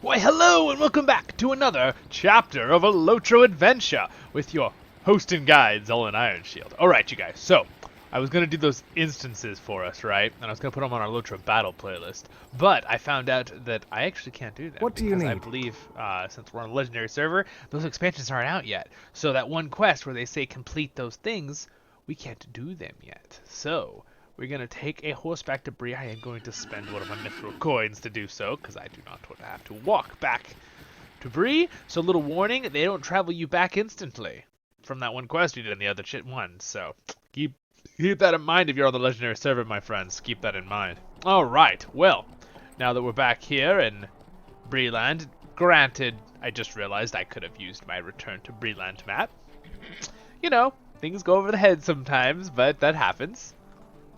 Why, hello and welcome back to another chapter of a LOTRO adventure with your host and guide, Zolan Ironshield. Alright, you guys, so I was going to do those instances for us, right? And I was going to put them on our LOTRO battle playlist. But I found out that I actually can't do that. What do you need? I believe, since we're on a legendary server, those expansions aren't out yet. So that one quest where they say complete those things, we can't do them yet. So we're going to take a horseback to Bree. I am going to spend one of my mithril coins to do so, because I do not want to have to walk back to Bree. So a little warning, they don't travel you back instantly from that one quest you did in the other one. So keep that in mind if you're on the legendary server, my friends. Keep that in mind. Alright, well, now that we're back here in Breeland, granted, I just realized I could have used my return to Breeland map. You know, things go over the head sometimes, but that happens.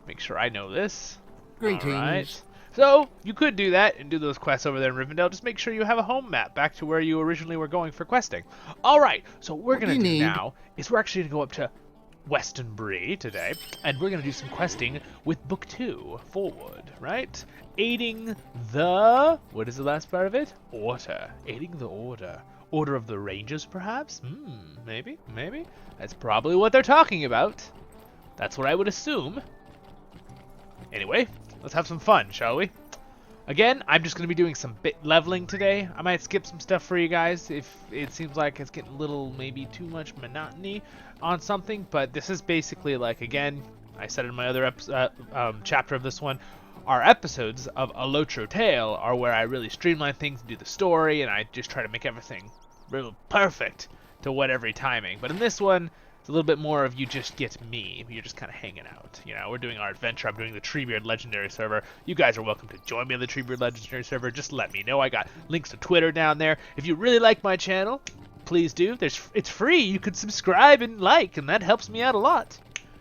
Make sure I know this. Greetings. Alright. So, you could do that and do those quests over there in Rivendell. Just make sure you have a home map back to where you originally were going for questing. Alright, so what we're going to do now is we're actually going to go up to Western Bree today, and we're going to do some questing with Book 2 forward, right? Aiding the... what is the last part of it? Order. Aiding the Order. Order of the Rangers, perhaps? Maybe. That's probably what they're talking about. That's what I would assume. Anyway, let's have some fun, shall we? Again, I'm just going to be doing some bit leveling today. I might skip some stuff for you guys if it seems like it's getting a little, maybe too much monotony on something. But this is basically like, again, I said in my other chapter of this one, our episodes of A LOTRO Tale are where I really streamline things and do the story, and I just try to make everything real perfect to whatever timing. But in this one, it's a little bit more of you just get me. You're just kind of hanging out. You know, we're doing our adventure. I'm doing the Treebeard Legendary server. You guys are welcome to join me on the Treebeard Legendary server. Just let me know. I got links to Twitter down there. If you really like my channel, please do. It's free. You could subscribe and like, and that helps me out a lot.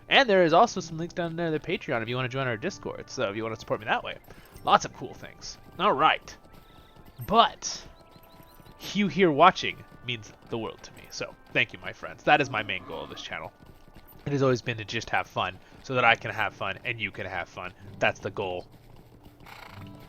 And there is also some links down there to the Patreon if you want to join our Discord. So if you want to support me that way. Lots of cool things. All right. But you here watching means the world to me. So, thank you, my friends. That is my main goal of this channel. It has always been to just have fun, so that I can have fun and you can have fun. That's the goal.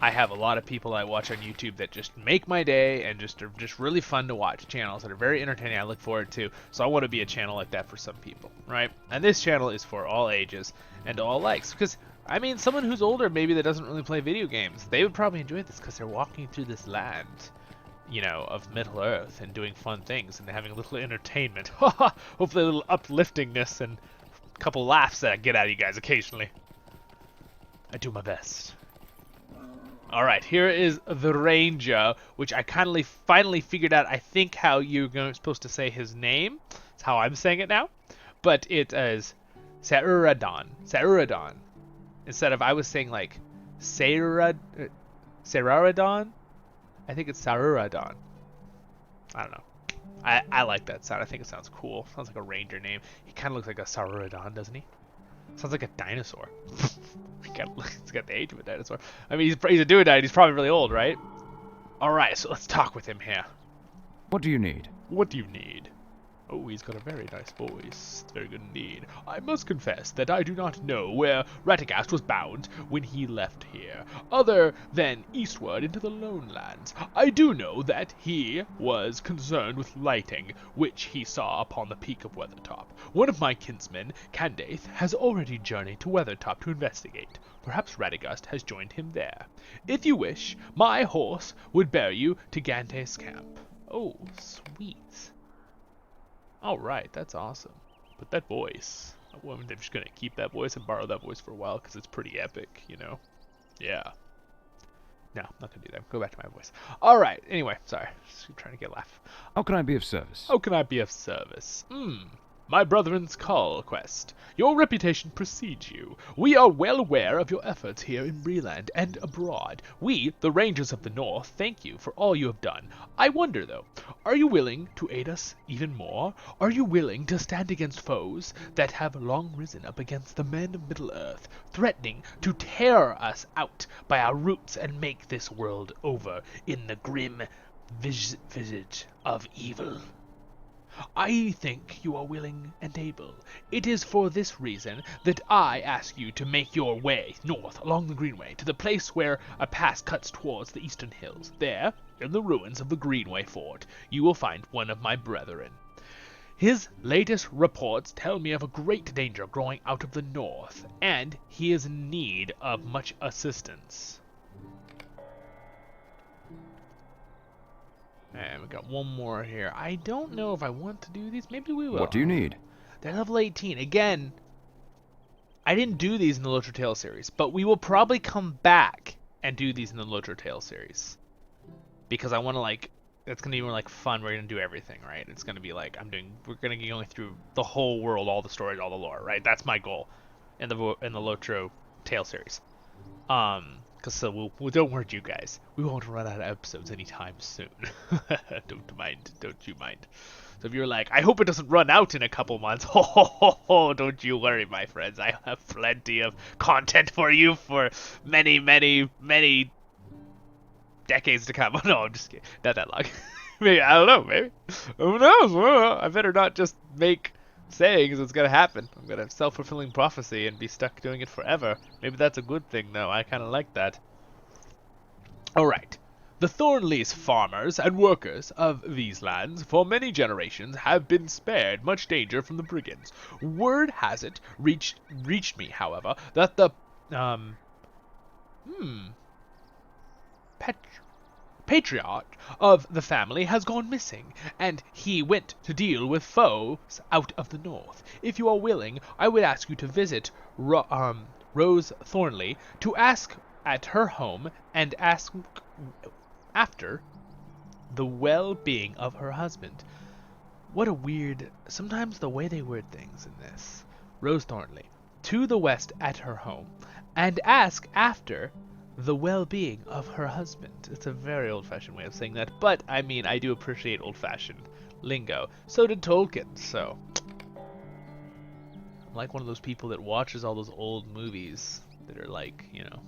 I have a lot of people I watch on YouTube that just make my day and are just really fun to watch. Channels that are very entertaining I look forward to. So I want to be a channel like that for some people, right? And this channel is for all ages and all likes. Because, I mean, someone who's older maybe that doesn't really play video games, they would probably enjoy this because they're walking through this land, you know, of Middle Earth and doing fun things and having a little entertainment. Hopefully a little upliftingness and a couple laughs that I get out of you guys occasionally. I do my best. Alright, here is the Ranger, which I finally figured out, I think, how you're supposed to say his name. That's how I'm saying it now. But it is Saruradon. Saruradon. Instead of, I was saying like Sararadon? I think it's Saruradon. I don't know. I like that sound. I think it sounds cool. Sounds like a ranger name. He kind of looks like a Saruradon, doesn't he? Sounds like a dinosaur. He's got the age of a dinosaur. I mean, he's a duodite. He's probably really old, right? Alright, so let's talk with him here. What do you need? What do you need? Oh, he's got a very nice voice. It's very good indeed. I must confess that I do not know where Radagast was bound when he left here, other than eastward into the Lone Lands. I do know that he was concerned with lighting, which he saw upon the peak of Weathertop. One of my kinsmen, Candace, has already journeyed to Weathertop to investigate. Perhaps Radagast has joined him there. If you wish, my horse would bear you to Gante's camp. Oh, sweet. Alright, that's awesome. But that voice, I'm just going to keep that voice and borrow that voice for a while because it's pretty epic, you know? Yeah. No, I'm not going to do that. Go back to my voice. Alright, anyway, sorry. Just trying to get a laugh. How can I be of service? How can I be of service? My brethren's call quest. Your reputation precedes you. We are well aware of your efforts here in Breeland and abroad. We, the Rangers of the North, thank you for all you have done. I wonder, though, are you willing to aid us even more? Are you willing to stand against foes that have long risen up against the men of Middle-earth, threatening to tear us out by our roots and make this world over in the grim visage of evil? I think you are willing and able. It is for this reason that I ask you to make your way north along the Greenway to the place where a pass cuts towards the eastern hills. There, in the ruins of the Greenway Fort, you will find one of my brethren. His latest reports tell me of a great danger growing out of the north, and he is in need of much assistance. And we got one more here. I don't know if I want to do these. Maybe we will. What do you need? They're level 18. Again, I didn't do these in the LOTRO Tale series, but we will probably come back and do these in the LOTRO Tale series. Because I want to, like, it's going to be more, like, fun. We're going to do everything, right? It's going to be, like, we're going to be going through the whole world, all the stories, all the lore, right? That's my goal in the LOTRO Tale series. So don't worry, you guys. We won't run out of episodes anytime soon. Don't you mind. So if you're like, I hope it doesn't run out in a couple months. Don't you worry, my friends. I have plenty of content for you for many, many, many decades to come. Oh, no, I'm just kidding. Not that long. Maybe, I don't know, maybe. Who knows? I better not just make sayings it's gonna happen. I'm gonna have self-fulfilling prophecy and be stuck doing it forever. Maybe that's a good thing, though. I kind of like that. Alright. The Thornleys farmers and workers of these lands for many generations have been spared much danger from the brigands. Word has it reached me, however, that the patriarch of the family has gone missing, and he went to deal with foes out of the north. If you are willing, I would ask you to visit Rose Thornley to ask at her home and ask after the well-being of her husband. What a weird... Sometimes the way they word things in this. Rose Thornley, to the west at her home, and ask after the well-being of her husband. It's a very old-fashioned way of saying that, but, I mean, I do appreciate old-fashioned lingo. So did Tolkien, so... I'm like one of those people that watches all those old movies that are like, you know,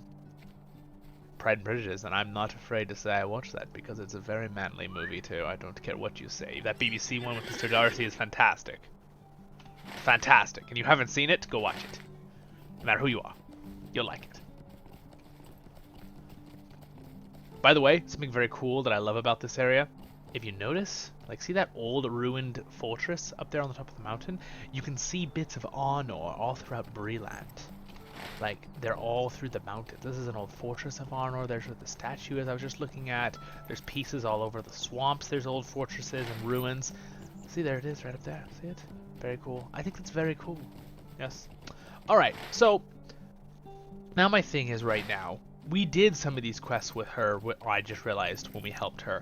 Pride and Prejudice, and I'm not afraid to say I watch that because it's a very manly movie, too. I don't care what you say. That BBC one with Mr. Darcy is fantastic. Fantastic. And you haven't seen it? Go watch it. No matter who you are. You'll like it. By the way, something very cool that I love about this area, if you notice, like, see that old ruined fortress up there on the top of the mountain? You can see bits of Arnor all throughout Breland. Like, they're all through the mountains. This is an old fortress of Arnor. There's where the statue is I was just looking at. There's pieces all over the swamps. There's old fortresses and ruins. See, there it is right up there. See it? Very cool. I think that's very cool. Yes. Alright, so now my thing is right now, we did some of these quests with her, I just realized when we helped her.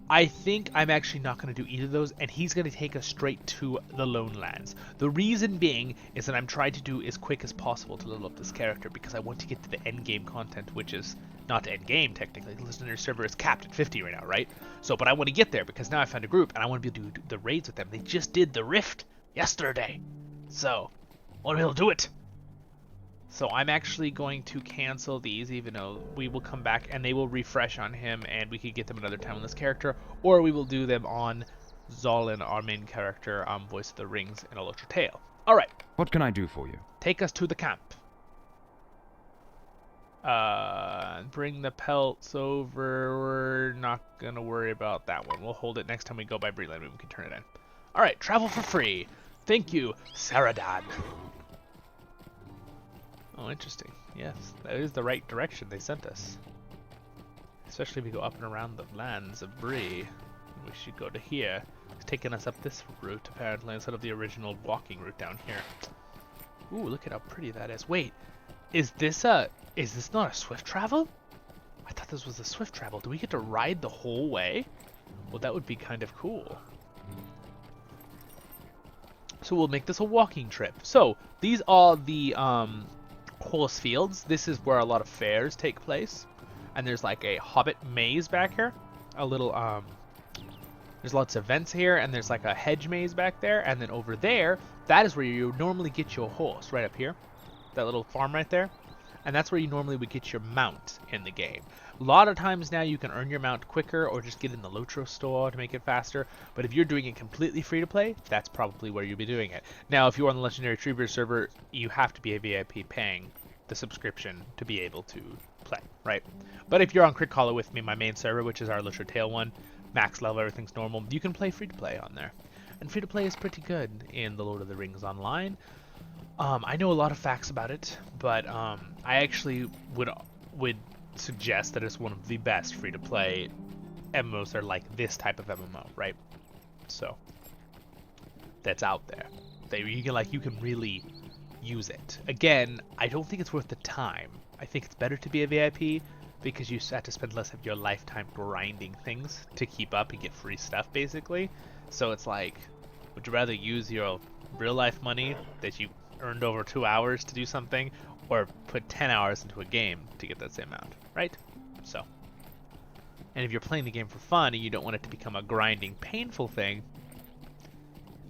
I think I'm actually not going to do either of those, and he's going to take us straight to the Lone Lands. The reason being is that I'm trying to do as quick as possible to level up this character, because I want to get to the end game content, which is not end game technically. The listener server is capped at 50 right now, right? So, but I want to get there because now I found a group, and I want to be able to do the raids with them. They just did the Rift yesterday, so I want to be able to do it. So I'm actually going to cancel these, even though we will come back and they will refresh on him and we could get them another time on this character, or we will do them on Zolin, our main character, Voice of the Rings in a LOTRO Tale. Alright. What can I do for you? Take us to the camp. Bring the pelts over. We're not going to worry about that one. We'll hold it next time we go by Breland. We can turn it in. Alright, travel for free. Thank you, Saradan. Oh, interesting. Yes, that is the right direction they sent us. Especially if we go up and around the lands of Bree. We should go to here. It's taking us up this route, apparently, instead of the original walking route down here. Ooh, look at how pretty that is. Wait, is this not a swift travel? I thought this was a swift travel. Do we get to ride the whole way? Well, that would be kind of cool. So we'll make this a walking trip. So, these are the, horse fields. This is where a lot of fairs take place, and there's like a hobbit maze back here, a little there's lots of events here, and there's like a hedge maze back there, and then over there, that is where you normally get your horse, right up here, that little farm right there. and that's where you normally would get your mount in the game. A lot of times now you can earn your mount quicker or just get in the LOTRO store to make it faster, but if you're doing it completely free to play, that's probably where you'll be doing it. Now, if you're on the Legendary Trooper server, you have to be a VIP paying the subscription to be able to play, right? But if you're on Crit Caller with me, my main server, which is our LOTRO Tail one, max level, everything's normal, you can play free to play on there. And free to play is pretty good in the Lord of the Rings Online. I know a lot of facts about it, but I actually would suggest that it's one of the best free to play MMOs that are like this type of MMO, right? So that's out there. You can really use it. Again, I don't think it's worth the time. I think it's better to be a VIP because you have to spend less of your lifetime grinding things to keep up and get free stuff, basically. So it's like, would you rather use your real life money that you earned over 2 hours to do something, or put 10 hours into a game to get that same amount, right? So, and if you're playing the game for fun and you don't want it to become a grinding, painful thing,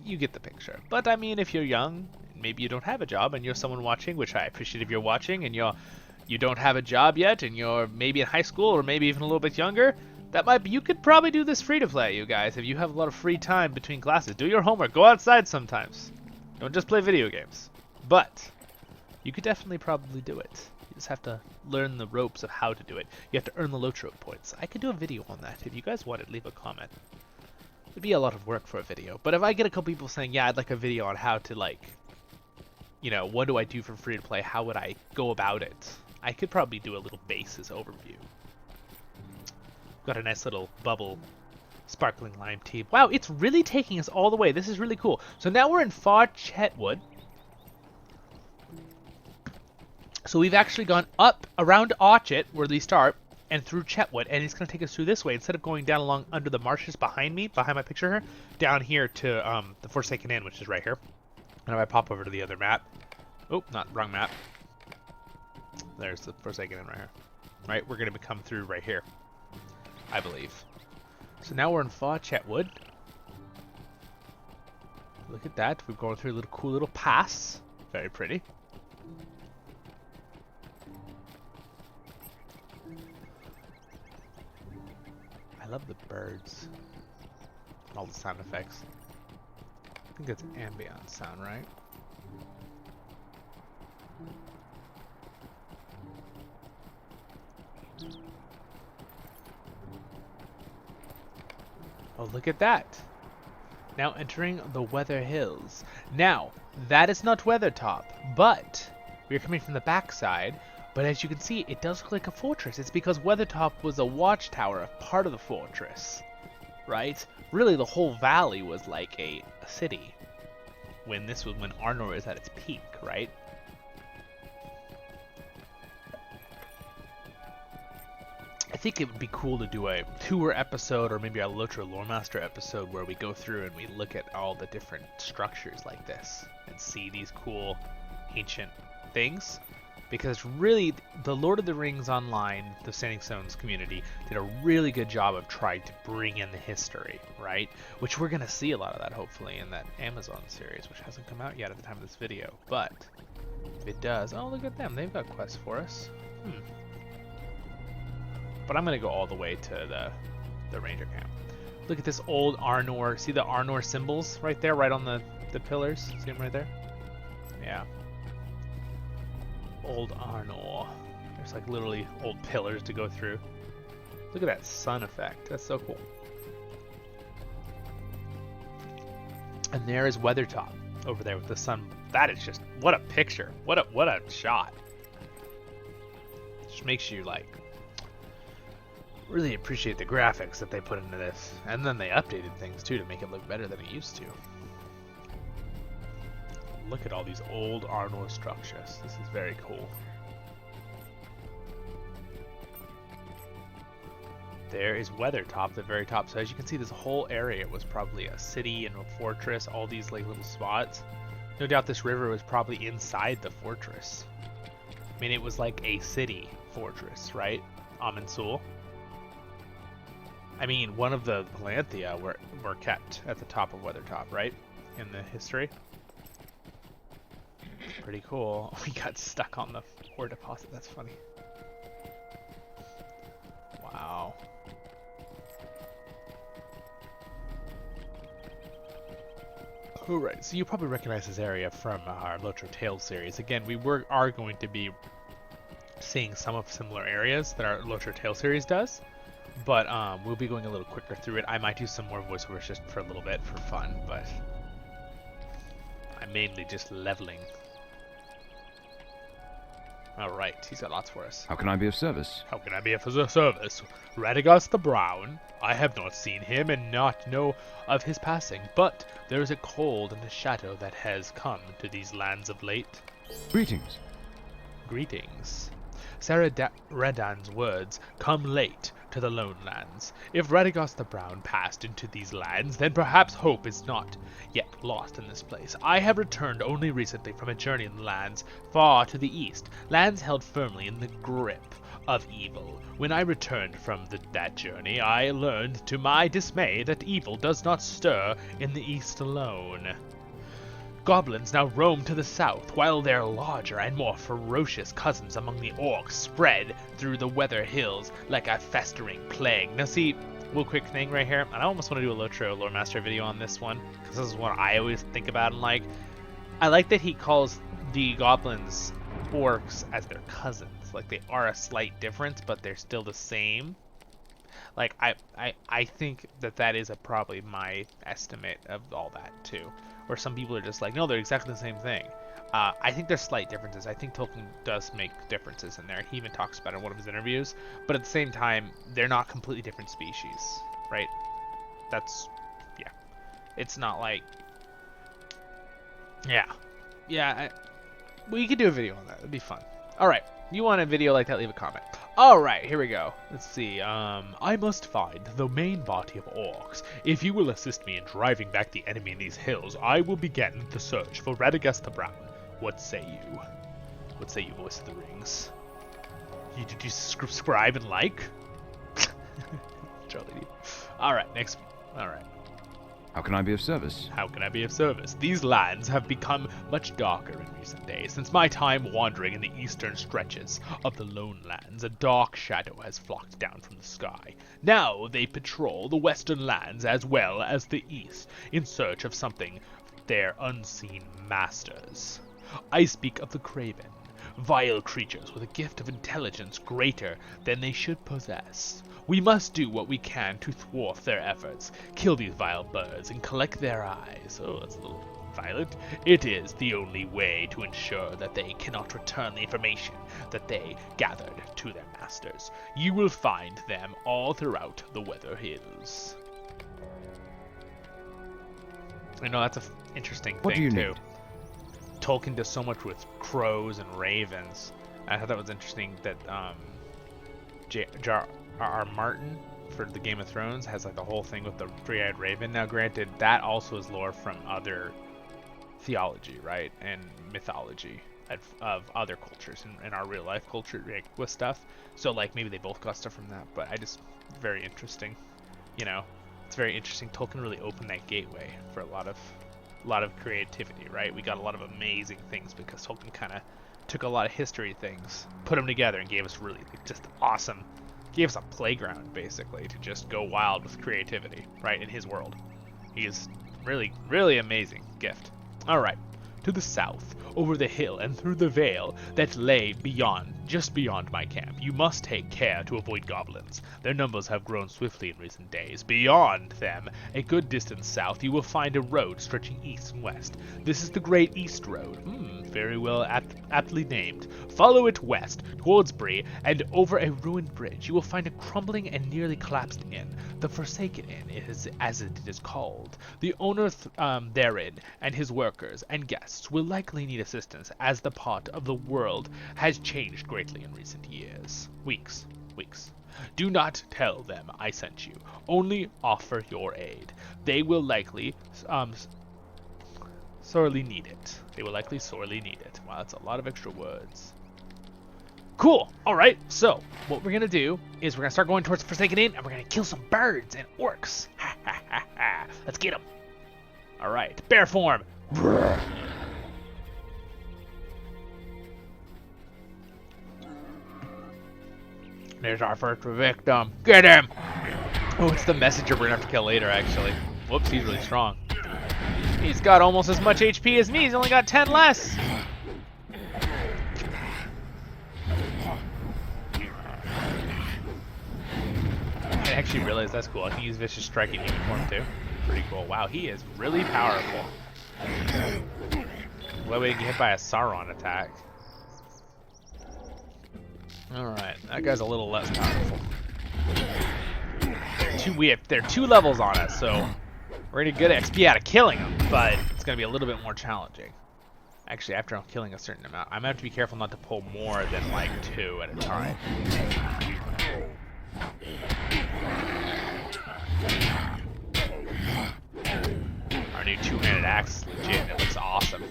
you get the picture. But I mean, if you're young, maybe you don't have a job and you're someone watching, which I appreciate if you're watching, and you don't have a job yet and you're maybe in high school or maybe even a little bit younger, you could probably do this free to play, you guys, if you have a lot of free time between classes. Do your homework, go outside sometimes. Don't just play video games. But you could definitely probably do it. You just have to learn the ropes of how to do it. You have to earn the LOTRO points. I could do a video on that. If you guys want it, leave a comment. It'd be a lot of work for a video. But if I get a couple people saying, yeah, I'd like a video on how to, like, you know, what do I do for free to play? How would I go about it? I could probably do a little basis overview. Got a nice little bubble sparkling lime tea. Wow, it's really taking us all the way. This is really cool. So now we're in Far Chetwood. So we've actually gone up around Archet, where we start, and through Chetwood, and it's going to take us through this way. Instead of going down along under the marshes behind me, behind my picture here, down here to the Forsaken Inn, which is right here. And if I pop over to the other map, oh, wrong map. There's the Forsaken Inn right here. Right, we're going to come through right here, I believe. So now we're in Far Chetwood. Look at that. We're going through a little cool little pass. Very pretty. I love the birds. All the sound effects. I think that's ambient sound, right? Oh, look at that. Now entering the Weather Hills. Now, that is not Weathertop, but we're coming from the backside. But as you can see, it does look like a fortress. It's because Weathertop was a watchtower, a part of the fortress, right? Really, the whole valley was like a city when Arnor is at its peak, right? I think it would be cool to do a tour episode or maybe a LOTRO Loremaster episode where we go through and we look at all the different structures like this and see these cool ancient things. Because really, the Lord of the Rings Online, the Standing Stones community, did a really good job of trying to bring in the history, right? Which we're going to see a lot of that, hopefully, in that Amazon series, which hasn't come out yet at the time of this video. But if it does, oh, look at them. They've got quests for us. But I'm going to go all the way to the ranger camp. Look at this old Arnor. See the Arnor symbols right there, right on the pillars? See them right there? Yeah. Old Arnor. There's like literally old pillars to go through. Look at that sun effect. That's so cool. And there is Weathertop over there with the sun. That is just, what a picture. What a shot. Just makes you like really appreciate the graphics that they put into this. And then they updated things too to make it look better than it used to. Look at all these old Arnor structures. This is very cool. There is Weathertop at the very top. So as you can see, this whole area was probably a city and a fortress, all these like little spots. No doubt this river was probably inside the fortress. I mean, it was like a city fortress, right? Amansul. I mean, one of the Palanthea were kept at the top of Weathertop, right? In the history. Pretty cool. We got stuck on the ore deposit. That's funny. Wow. Alright, so you probably recognize this area from our LOTRO Tales series. Again, we are going to be seeing some of similar areas that our LOTRO Tales series does, but we'll be going a little quicker through it. I might do some more voiceovers just for a little bit for fun, but I'm mainly just leveling. Alright, he's got lots for us. How can I be of service? How can I be of service? Radagast the Brown. I have not seen him and not know of his passing, but there is a cold and a shadow that has come to these lands of late. Greetings. Greetings. Sarah Redan's words come late to the lone lands. If Radagast the Brown passed into these lands, then perhaps hope is not yet lost in this place. I have returned only recently from a journey in the lands far to the east, lands held firmly in the grip of evil. When I returned from that journey, I learned to my dismay that evil does not stir in the east alone. Goblins now roam to the south, while their larger and more ferocious cousins among the orcs spread through the weather hills like a festering plague. Now see, real quick thing right here, and I almost want to do a LOTRO Lore Master video on this one, because this is what I always think about and like. I like that he calls the goblins orcs as their cousins. Like, they are a slight difference, but they're still the same. Like, I think that is probably my estimate of all that, too. Where some people are just like, no, they're exactly the same thing. I think there's slight differences. I think Tolkien does make differences in there. He even talks about it in one of his interviews. But at the same time, they're not completely different species, right? That's, yeah. It's not like, yeah. We could do a video on that. It'd be fun. All right. You want a video like that, leave a comment. Alright, here we go. Let's see. I must find the main body of orcs. If you will assist me in driving back the enemy in these hills, I will begin the search for Radagast the Brown. What say you? What say you, Voice of the Rings? Did you subscribe and like? Charlie. Alright, next. Alright. How can I be of service? How can I be of service? These lands have become much darker in recent days. Since my time wandering in the eastern stretches of the Lone Lands, a dark shadow has flocked down from the sky. Now they patrol the western lands as well as the east, in search of something their unseen masters. I speak of the Craven, vile creatures with a gift of intelligence greater than they should possess. We must do what we can to thwart their efforts, kill these vile birds, and collect their eyes. Oh, that's a little violent. It is the only way to ensure that they cannot return the information that they gathered to their masters. You will find them all throughout the Weather Hills. I know that's an interesting thing, what do you too. Need? Tolkien does so much with crows and ravens. I thought that was interesting that R.R. Martin for the Game of Thrones has like the whole thing with the three-eyed raven. Now granted, that also is lore from other theology, right, and mythology of other cultures and our real life culture with stuff. So like maybe they both got stuff from that, but very interesting. You know, it's very interesting. Tolkien really opened that gateway for a lot of creativity, right? We got a lot of amazing things because Tolkien kind of took a lot of history things, put them together, and gave us really just awesome. Gave us a playground, basically, to just go wild with creativity, right, in his world. He is really, really amazing gift. Alright, to the south, over the hill and through the vale that lay just beyond my camp. You must take care to avoid goblins. Their numbers have grown swiftly in recent days. Beyond them, a good distance south, you will find a road stretching east and west. This is the Great East Road. Very well aptly named. Follow it west, towards Bree, and over a ruined bridge. You will find a crumbling and nearly collapsed inn. The Forsaken Inn, as it is called. The owner therein and his workers and guests will likely need assistance, as the part of the world has changed greatly in recent years. Weeks. Do not tell them I sent you. Only offer your aid. They will likely sorely need it. Wow, that's a lot of extra words. Cool. Alright, so what we're going to do is we're going to start going towards Forsaken Inn, and we're going to kill some birds and orcs. Let's get them. Alright, bear form. There's our first victim. Get him! Oh, it's the messenger we're gonna have to kill later, actually. Whoops, he's really strong. He's got almost as much HP as me. He's only got 10 less. I actually realized that's cool. I can use Vicious Strike in uniform too. Pretty cool. Wow, he is really powerful. Well, we get hit by a Sauron attack. Alright, that guy's a little less powerful. There are 2 levels on us, so we're gonna get XP out of killing them, but it's gonna be a little bit more challenging. Actually, after I'm killing a certain amount, I'm gonna have to be careful not to pull more than like 2 at a time. Our new 2-handed axe is legit. It looks awesome.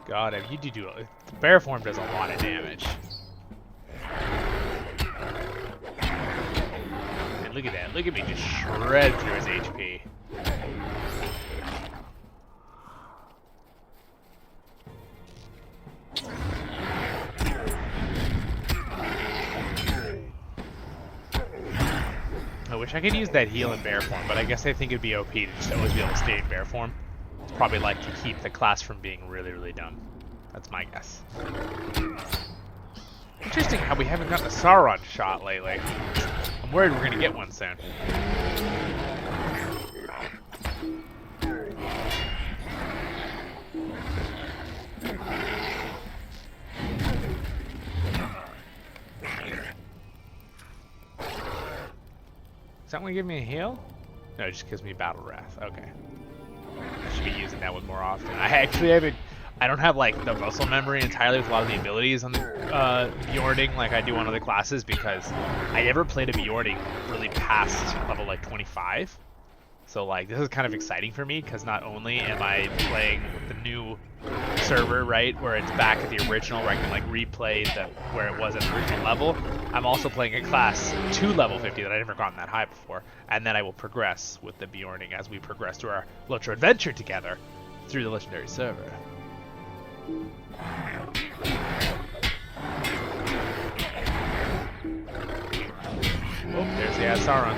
God, if you do bear form does a lot of damage. And look at that. Look at me just shred through his HP. I wish I could use that heal in bear form, but I guess I think it'd be OP to just always be able to stay in bear form. It's probably like to keep the class from being really, really dumb. That's my guess. Interesting how we haven't gotten a Sauron shot lately. I'm worried we're gonna get one soon. Is that one give me a heal? No, it just gives me Battle Wrath. Okay. I should be using that one more often. I don't have like the muscle memory entirely with a lot of the abilities on the Bjorning like I do on other classes because I never played a Bjorning really past level like 25. So like this is kind of exciting for me because not only am I playing the new server, right, where it's back at the original where I can like replay where it was at the original level, I'm also playing a class 2 level 50 that I've never gotten that high before, and then I will progress with the Bjorning as we progress through our LOTRO adventure together through the legendary server. Oh, there's the Sauron.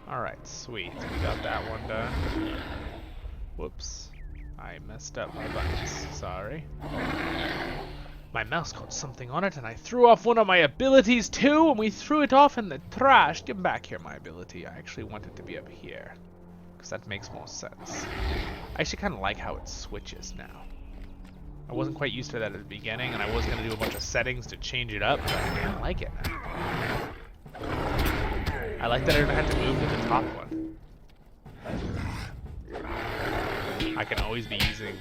Alright, sweet. We got that one done. Whoops. I messed up my buttons. Sorry. My mouse caught something on it and I threw off one of my abilities too, and we threw it off in the trash. Get back here, my ability. I actually want it to be up here, because that makes more sense. I actually kind of like how it switches now. I wasn't quite used to that at the beginning, and I was going to do a bunch of settings to change it up, but I kind of like it now. I like that I don't have to move to the top one. I can always be using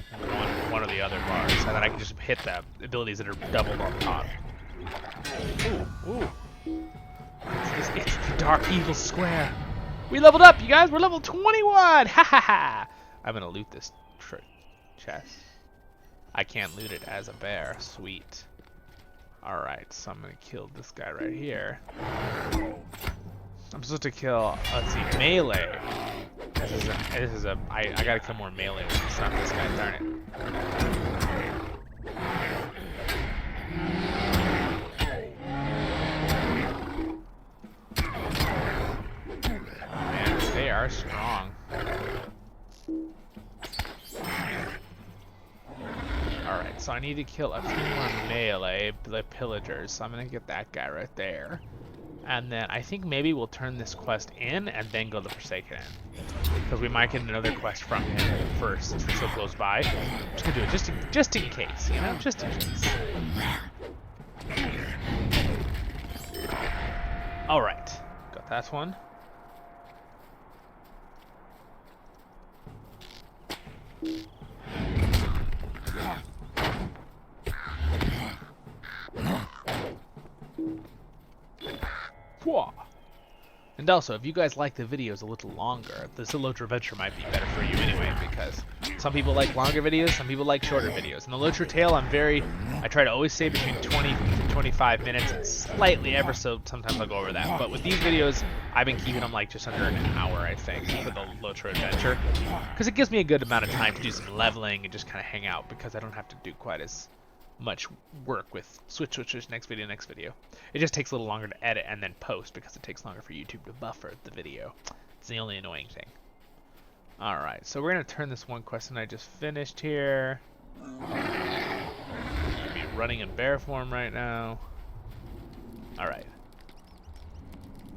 one or the other bars, and then I can just hit the abilities that are doubled on top. Ooh. It's the Dark Evil Square. We leveled up, you guys. We're level 21. Ha ha ha. I'm gonna loot this chest. I can't loot it as a bear. Sweet. All right, so I'm gonna kill this guy right here. I'm supposed to kill, let's see, melee. I gotta kill more melee when it's not this guy, darn it. Man, they are strong. Alright, so I need to kill a few more melee, the pillagers, so I'm gonna get that guy right there. And then I think maybe we'll turn this quest in and then go to the Forsaken Inn. Because we might get another quest from him first since we're so close by. I'm just gonna do it just in case, you know? Just in case. Alright. Got that one. And also, if you guys like the videos a little longer, this LOTRO adventure might be better for you anyway, because Some people like longer videos, some people like shorter videos. In the LOTRO tale, I try to always say between 20 to 25 minutes, and slightly ever so, sometimes I'll go over that. But with these videos, I've been keeping them like just under an hour, I think, for the LOTRO adventure. Because it gives me a good amount of time to do some leveling and just kind of hang out, because I don't have to do quite as much work with switch, next video. It just takes a little longer to edit and then post, because it takes longer for YouTube to buffer the video. It's the only annoying thing. Alright, so we're going to turn this one quest that I just finished here. I'll be running in bear form right now. Alright.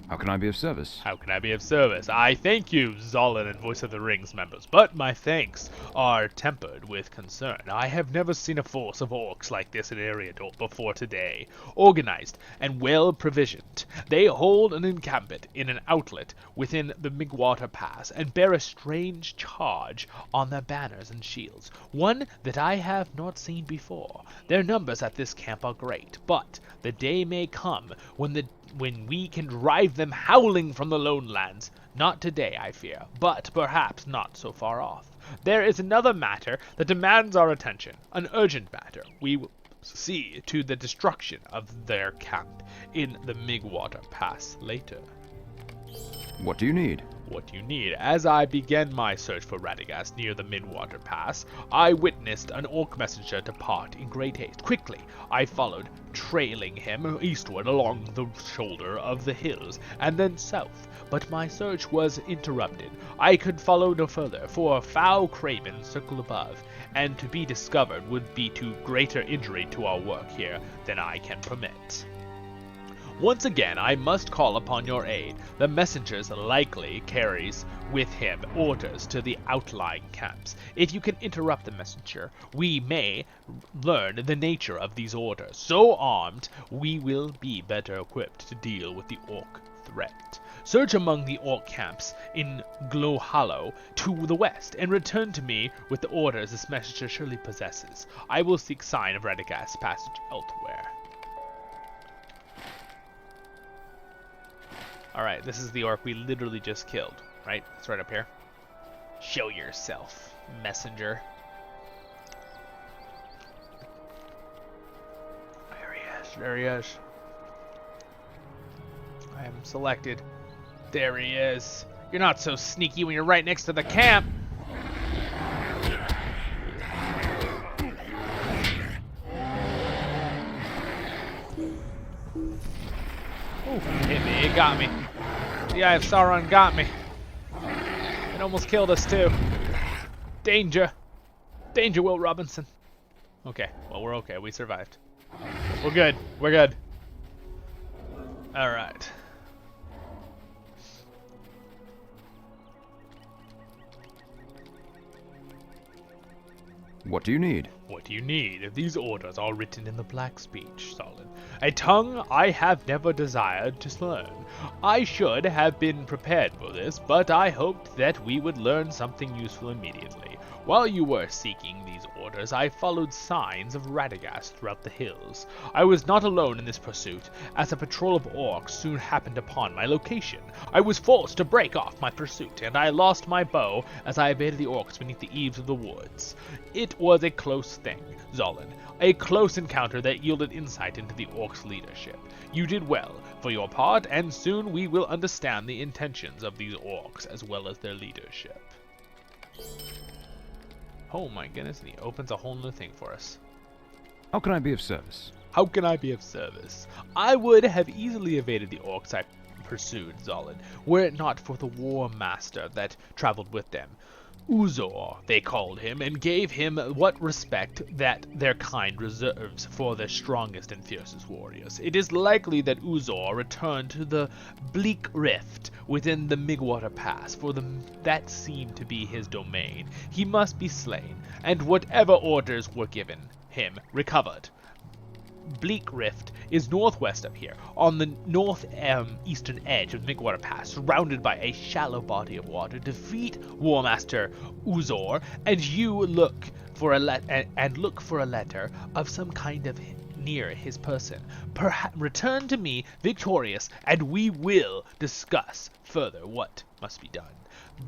How can I be of service? How can I be of service? I thank you, Zolan and Voice of the Rings members, but my thanks are tempered with concern. I have never seen a force of orcs like this in Eriador before today. Organized and well provisioned, they hold an encampment in an outlet within the Migwater Pass and bear a strange charge on their banners and shields, one that I have not seen before. Their numbers at this camp are great, but the day may come when we can drive them howling from the lone lands. Not today, I fear, but perhaps not so far off. There is another matter that demands our attention, an urgent matter. We will see to the destruction of their camp in the Migwater Pass later. What do you need? What you need. As I began my search for Radagast near the Midwater Pass, I witnessed an orc messenger depart in great haste. Quickly, I followed, trailing him eastward along the shoulder of the hills, and then south. But my search was interrupted. I could follow no further, for a foul craven circled above, and to be discovered would be to greater injury to our work here than I can permit. Once again, I must call upon your aid. The messenger likely carries with him orders to the outlying camps. If you can interrupt the messenger, we may learn the nature of these orders. So armed, we will be better equipped to deal with the orc threat. Search among the orc camps in Glow Hollow to the west, and return to me with the orders this messenger surely possesses. I will seek sign of Radagast's passage elsewhere. Alright, this is the orc we literally just killed, right? It's right up here. Show yourself, messenger. There he is, there he is. I am selected. There he is. You're not so sneaky when you're right next to the camp. Ooh, hit me, it got me. The Eye of Sauron got me. It almost killed us too. Danger. Danger, Will Robinson. Okay, well we're okay, we survived. We're good, we're good. Alright. What do you need? What do you need? These orders are written in the black speech, Solid. A tongue I have never desired to learn. I should have been prepared for this, but I hoped that we would learn something useful immediately. While you were seeking these orders, I followed signs of Radagast throughout the hills. I was not alone in this pursuit, as a patrol of orcs soon happened upon my location. I was forced to break off my pursuit, and I lost my bow as I evaded the orcs beneath the eaves of the woods. It was a close thing, Zolan, a close encounter that yielded insight into the orcs' leadership. You did well for your part, and soon we will understand the intentions of these orcs as well as their leadership. Oh my goodness, and he opens a whole new thing for us. How can I be of service? How can I be of service? I would have easily evaded the orcs I pursued, Zolan, were it not for the war master that traveled with them. Uzor, they called him, and gave him what respect that their kind reserves for their strongest and fiercest warriors. It is likely that Uzor returned to the bleak rift within the Migwater Pass, for that seemed to be his domain. He must be slain, and whatever orders were given him recovered. Bleak Rift is northwest of here, on the northeastern edge of the Migwater Pass, surrounded by a shallow body of water. Defeat War Master Uzor, and you look for a letter of some kind of near his person. Return to me victorious, and we will discuss further what must be done.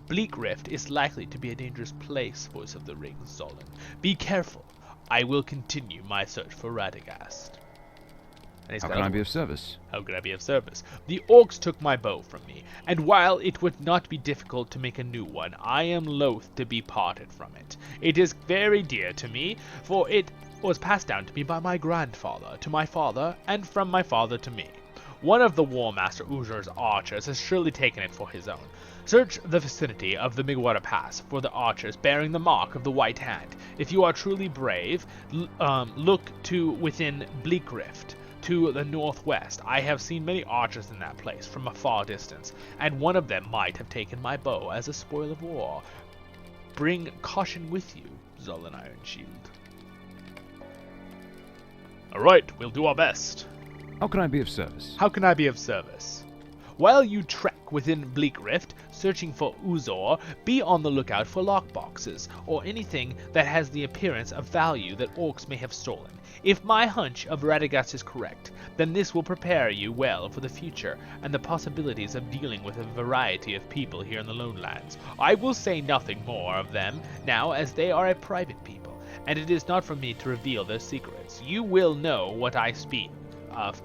Bleak Rift is likely to be a dangerous place, Voice of the Rings, Zolan. Be careful. I will continue my search for Radagast. How can I be of service? How can I be of service? The orcs took my bow from me, and while it would not be difficult to make a new one, I am loath to be parted from it. It is very dear to me, for it was passed down to me by my grandfather, to my father, and from my father to me. One of the War Master Uzur's archers has surely taken it for his own. Search the vicinity of the Migwater Pass for the archers bearing the mark of the White Hand. If you are truly brave, look to within Bleak Rift, to the northwest. I have seen many archers in that place from a far distance, and one of them might have taken my bow as a spoil of war. Bring caution with you, Zolan Ironshield. Alright, we'll do our best. How can I be of service? How can I be of service? While you trek within Bleak Rift, searching for Uzur, be on the lookout for lockboxes, or anything that has the appearance of value that orcs may have stolen. If my hunch of Radagast is correct, then this will prepare you well for the future, and the possibilities of dealing with a variety of people here in the Lowlands. I will say nothing more of them now, as they are a private people, and it is not for me to reveal their secrets. You will know what I speak of,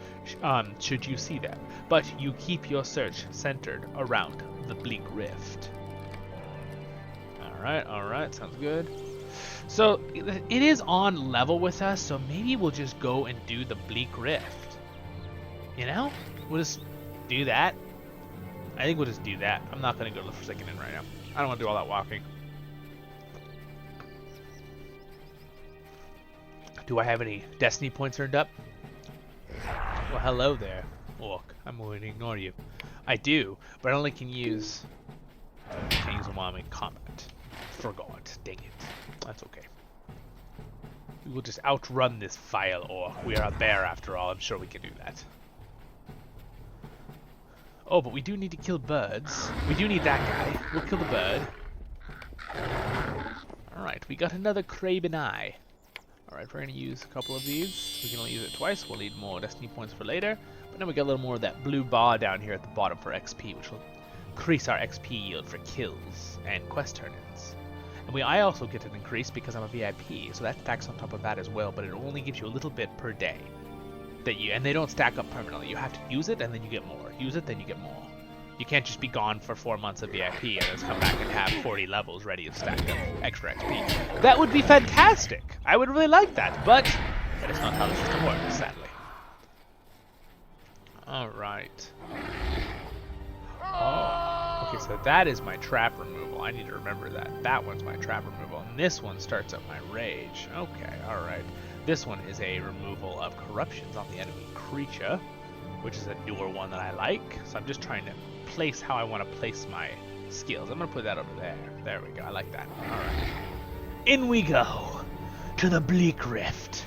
should you see them, but you keep your search centered around the Bleak Rift. Alright, sounds good. So, it is on level with us, so maybe we'll just go and do the Bleak Rift. You know? We'll just do that. I think we'll just do that. I'm not going to go to the Forsaken Inn right now. I don't want to do all that walking. Do I have any destiny points earned up? Well, hello there, orc. I'm going to ignore you. I do, but I only can use them while I'm in combat. Forgot. Dang it. That's okay. We will just outrun this vile orc. We are a bear after all. I'm sure we can do that. Oh, but we do need to kill birds. We do need that guy. We'll kill the bird. Alright, we got another Craven Eye. Alright, we're going to use a couple of these. We can only use it twice. We'll need more destiny points for later. But then we got a little more of that blue bar down here at the bottom for XP, which will increase our XP yield for kills and quest turn-ins. And I also get an increase because I'm a VIP, so that stacks on top of that as well, but it only gives you a little bit per day. And they don't stack up permanently. You have to use it, and then you get more. Use it, then you get more. You can't just be gone for 4 months of VIP and then come back and have 40 levels ready to stack up extra XP. That would be fantastic! I would really like that, but that is not how the system works, sadly. Alright. Oh, okay, so that is my trap removal. I need to remember that. That one's my trap removal, and this one starts up my rage. Okay, alright. This one is a removal of corruptions on the enemy creature, which is a newer one that I like. So I'm just trying to place how I want to place my skills. I'm going to put that over there. There we go. I like that. Alright. In we go to the Bleak Rift.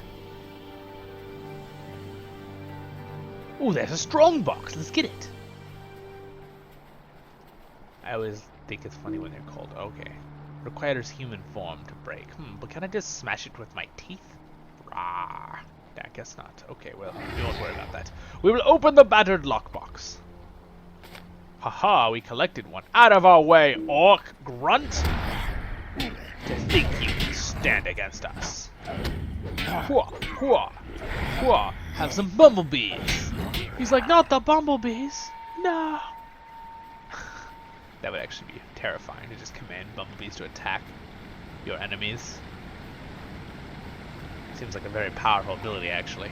Oh, there's a strong box. Let's get it. I always think it's funny when they're called. Okay. Requires human form to break. But can I just smash it with my teeth? Rah. I guess not. Okay, well, we won't worry about that. We will open the battered lockbox. Haha, we collected one. Out of our way, orc grunt! To think you can stand against us. Hua, hua, hua. Have some bumblebees. He's like, not the bumblebees. No. That would actually be terrifying to just command bumblebees to attack your enemies. Seems like a very powerful ability, actually.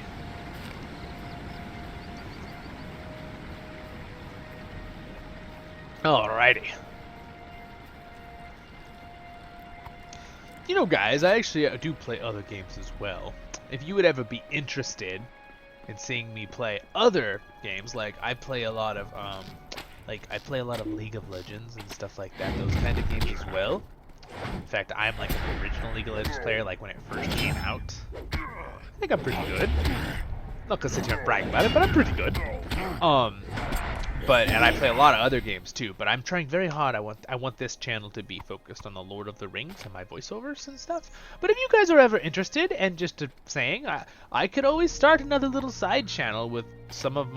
Alrighty. You know, guys, I actually do play other games as well. If you would ever be interested in seeing me play other games, like I play a lot of League of Legends and stuff like that, those kind of games as well. In fact, I'm like an original League of Legends player, like when it first came out. I think I'm pretty good. I'm not gonna sit here and brag about it, but I'm pretty good. and I play a lot of other games too, but I'm trying very hard. I want this channel to be focused on the Lord of the Rings and my voiceovers and stuff. But if you guys are ever interested, and just saying, I could always start another little side channel with some of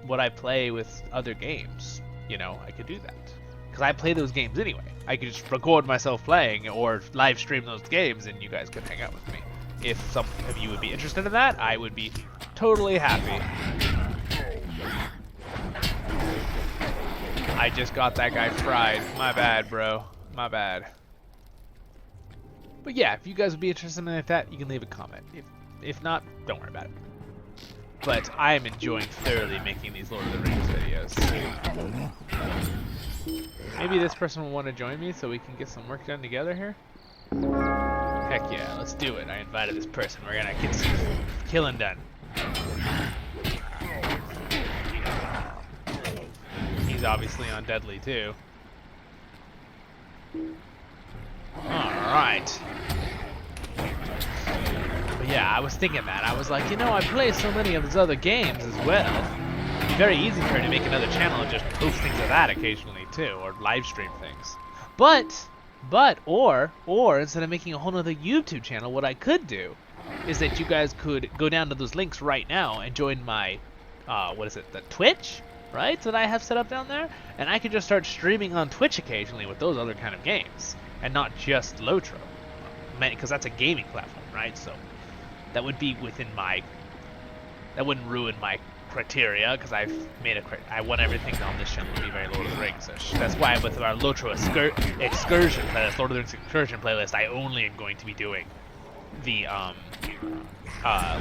what I play with other games. You know, I could do that. Because I play those games anyway. I could just record myself playing or live stream those games and you guys could hang out with me. If some of you would be interested in that, I would be totally happy. I just got that guy fried. My bad, bro. My bad. But yeah, if you guys would be interested in anything like that, you can leave a comment. If not, don't worry about it. But I am enjoying thoroughly making these Lord of the Rings videos. Maybe this person will want to join me so we can get some work done together here. Heck yeah, let's do it. I invited this person. We're gonna get some killing done. He's obviously on deadly too. Alright. But yeah, I was thinking that. I was like, you know, I play so many of these other games as well. It'd be very easy for me to make another channel and just post things of that occasionally too, or live stream things. Or instead of making a whole nother YouTube channel, what I could do is that you guys could go down to those links right now and join my, the Twitch, right, that I have set up down there, and I could just start streaming on Twitch occasionally with those other kind of games, and not just LOTRO, because that's a gaming platform, right, so that would be within that wouldn't ruin my criteria, because I want everything on this channel to be very Lord of the Rings-ish. That's why with our LOTRO excursion playlist, Lord of the Rings excursion playlist, I only am going to be doing the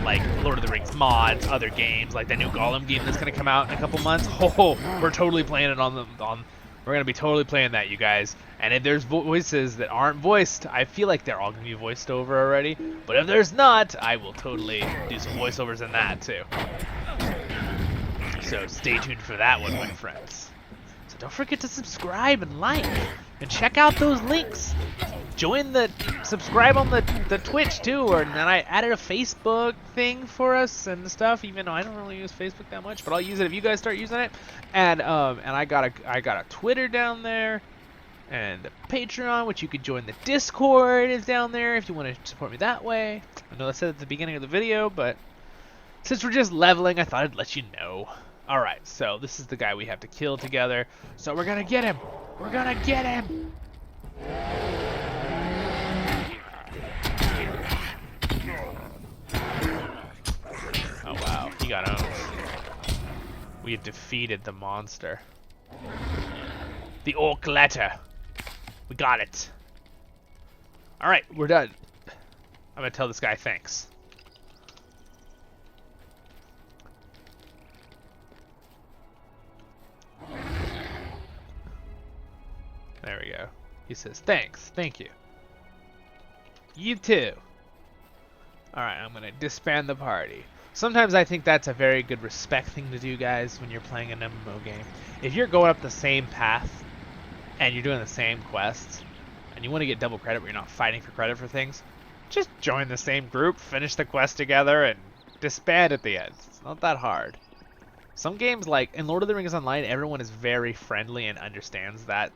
like Lord of the Rings mods, other games, like the new Gollum game that's gonna come out in a couple months. Oh, we're totally playing it we're gonna be totally playing that, you guys. And if there's voices that aren't voiced, I feel like they're all gonna be voiced over already. But if there's not, I will totally do some voiceovers in that too. So stay tuned for that one, my friends. So don't forget to subscribe and like, and check out those links. Subscribe on the Twitch too, and then I added a Facebook thing for us and stuff. Even though I don't really use Facebook that much, but I'll use it if you guys start using it. And I got a Twitter down there, and the Patreon, which you could join. The Discord is down there if you want to support me that way. I know I said at the beginning of the video, but since we're just leveling, I thought I'd let you know. Alright, so this is the guy we have to kill together. So we're gonna get him! We're gonna get him! Oh wow, he got owned. We have defeated the monster. The Orc Letter. We got it. Alright, we're done. I'm gonna tell this guy thanks. There we go. He says, thanks, thank you. You too. Alright, I'm gonna disband the party. Sometimes I think that's a very good respect thing to do, guys, when you're playing an MMO game. If you're going up the same path, and you're doing the same quests, and you want to get double credit but you're not fighting for credit for things, just join the same group, finish the quest together, and disband at the end. It's not that hard. Some games, like in Lord of the Rings Online, everyone is very friendly and understands that.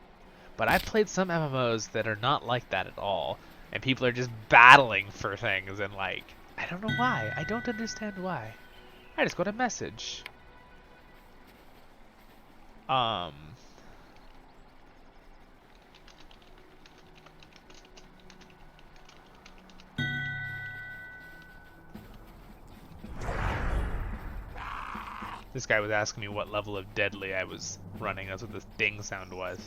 But I've played some MMOs that are not like that at all. And people are just battling for things and like, I don't know why. I don't understand why. I just got a message. This guy was asking me what level of deadly I was running. That's what this ding sound was.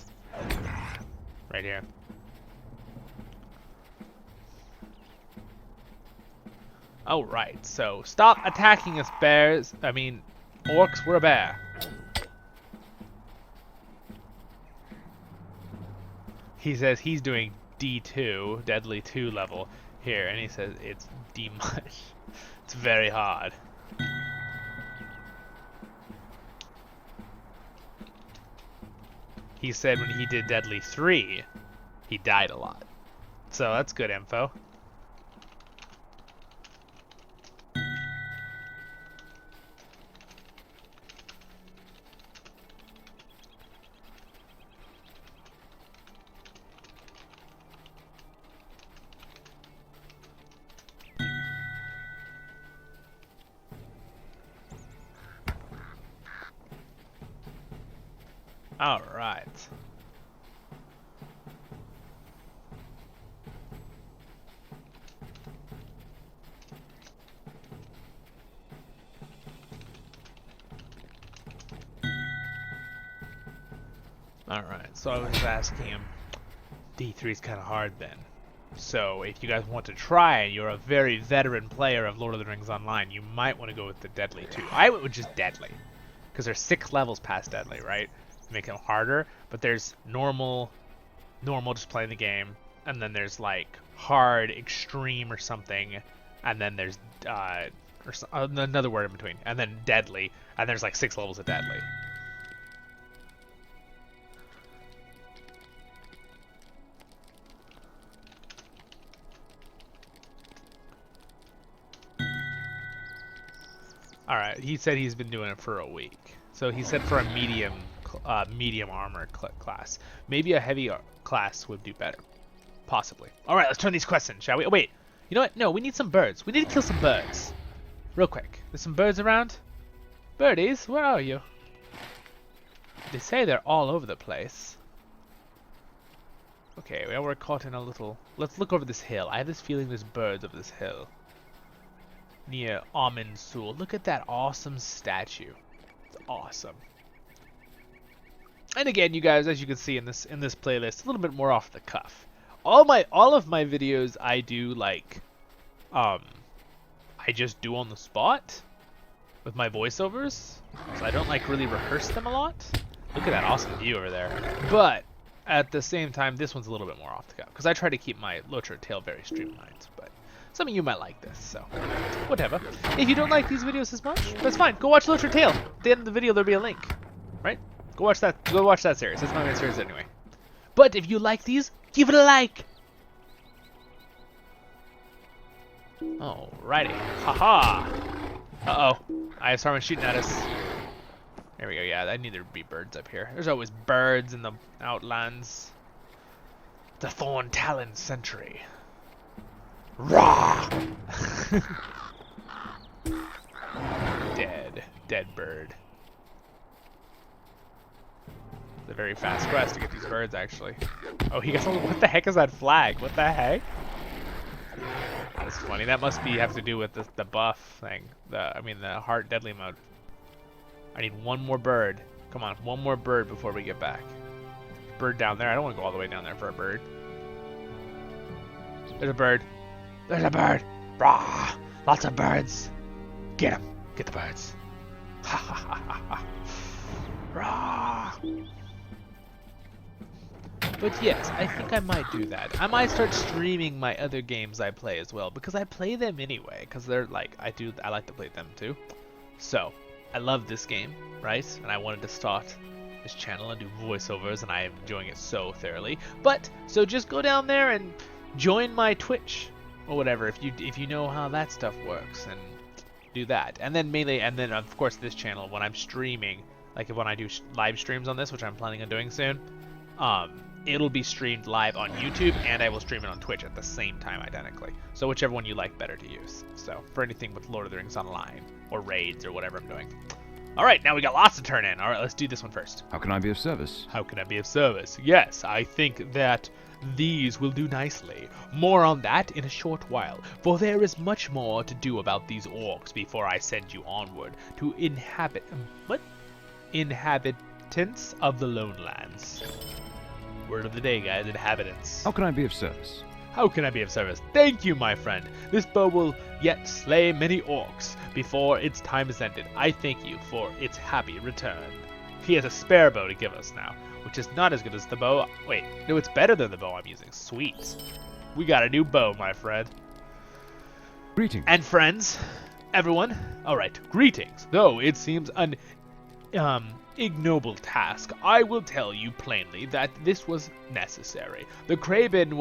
Right here. Oh, right. So, stop attacking us, bears. I mean, orcs, we're a bear. He says he's doing D2, Deadly 2 level here, and he says it's D much. It's very hard. He said when he did Deadly 3, he died a lot. So that's good info. All right. Alright, so I was asking him, D3 is kind of hard then. So if you guys want to try and you're a very veteran player of Lord of the Rings Online, you might want to go with the Deadly too. I went with just Deadly, because there's 6 levels past Deadly, right? Make it harder, but there's normal, just playing the game, and then there's like hard, extreme or something, and then there's another word in between, and then Deadly, and there's like 6 levels of Deadly. Alright, he said he's been doing it for a week. So he said for a medium armor class. Maybe a heavy class would do better. Possibly. Alright, let's turn these quests in, shall we? Oh, wait. You know what? No, we need some birds. We need to kill some birds. Real quick. There's some birds around? Birdies, where are you? They say they're all over the place. Okay, well, we're caught in a little... Let's look over this hill. I have this feeling there's birds over this hill. Near Amen Sul. Look at that awesome statue. It's awesome. And again, you guys, as you can see in this playlist, a little bit more off the cuff. All of my videos I do like I just do on the spot with my voiceovers. So I don't like really rehearse them a lot. Look at that awesome view over there. But at the same time, this one's a little bit more off the cuff because I try to keep my LOTRO tale very streamlined, but some of you might like this, so whatever. If you don't like these videos as much, that's fine. Go watch LOTRO Tale. At the end of the video, there'll be a link, right? Go watch that. Go watch that series. That's my main series anyway. But if you like these, give it a like. Alrighty. Haha. Uh-oh. ISR shooting at us. There we go. Yeah, I need there to be birds up here. There's always birds in the outlands. The Thorn Talon Century. Rah! Dead bird. It's a very fast quest to get these birds, actually. Oh, he got. What the heck is that flag? What the heck? That's funny. That must have to do with the buff thing. The hard deadly mode. I need one more bird. Come on, one more bird before we get back. Bird down there. I don't want to go all the way down there for a bird. There's a bird. There's a bird! Rah! Lots of birds! Get them! Get the birds! Ha ha ha ha ha! Rah! But yes, I think I might do that. I might start streaming my other games I play as well, because I play them anyway, because they're like, I like to play them too. So, I love this game, right? And I wanted to start this channel and do voiceovers, and I am enjoying it so thoroughly. But, so just go down there and join my Twitch. Or whatever, if you know how that stuff works, and do that. And then of course this channel, when I'm streaming, like when I do live streams on this, which I'm planning on doing soon, it'll be streamed live on YouTube, and I will stream it on Twitch at the same time identically. So whichever one you like better to use. So for anything with Lord of the Rings Online, or raids, or whatever I'm doing. Alright, now we got lots to turn in. Alright, let's do this one first. How can I be of service? How can I be of service? Yes, I think that these will do nicely. More on that in a short while, for there is much more to do about these orcs before I send you onward to inhabitants of the Lone Lands. Word of the day, guys, inhabitants. How can I be of service? How can I be of service? Thank you, my friend. This bow will yet slay many orcs before its time is ended. I thank you for its happy return. He has a spare bow to give us now, which is not as good as the bow. Wait, no, it's better than the bow I'm using. Sweet. We got a new bow, my friend. Greetings. And friends, everyone. Alright, greetings. Though it seems an ignoble task, I will tell you plainly that this was necessary. The Craven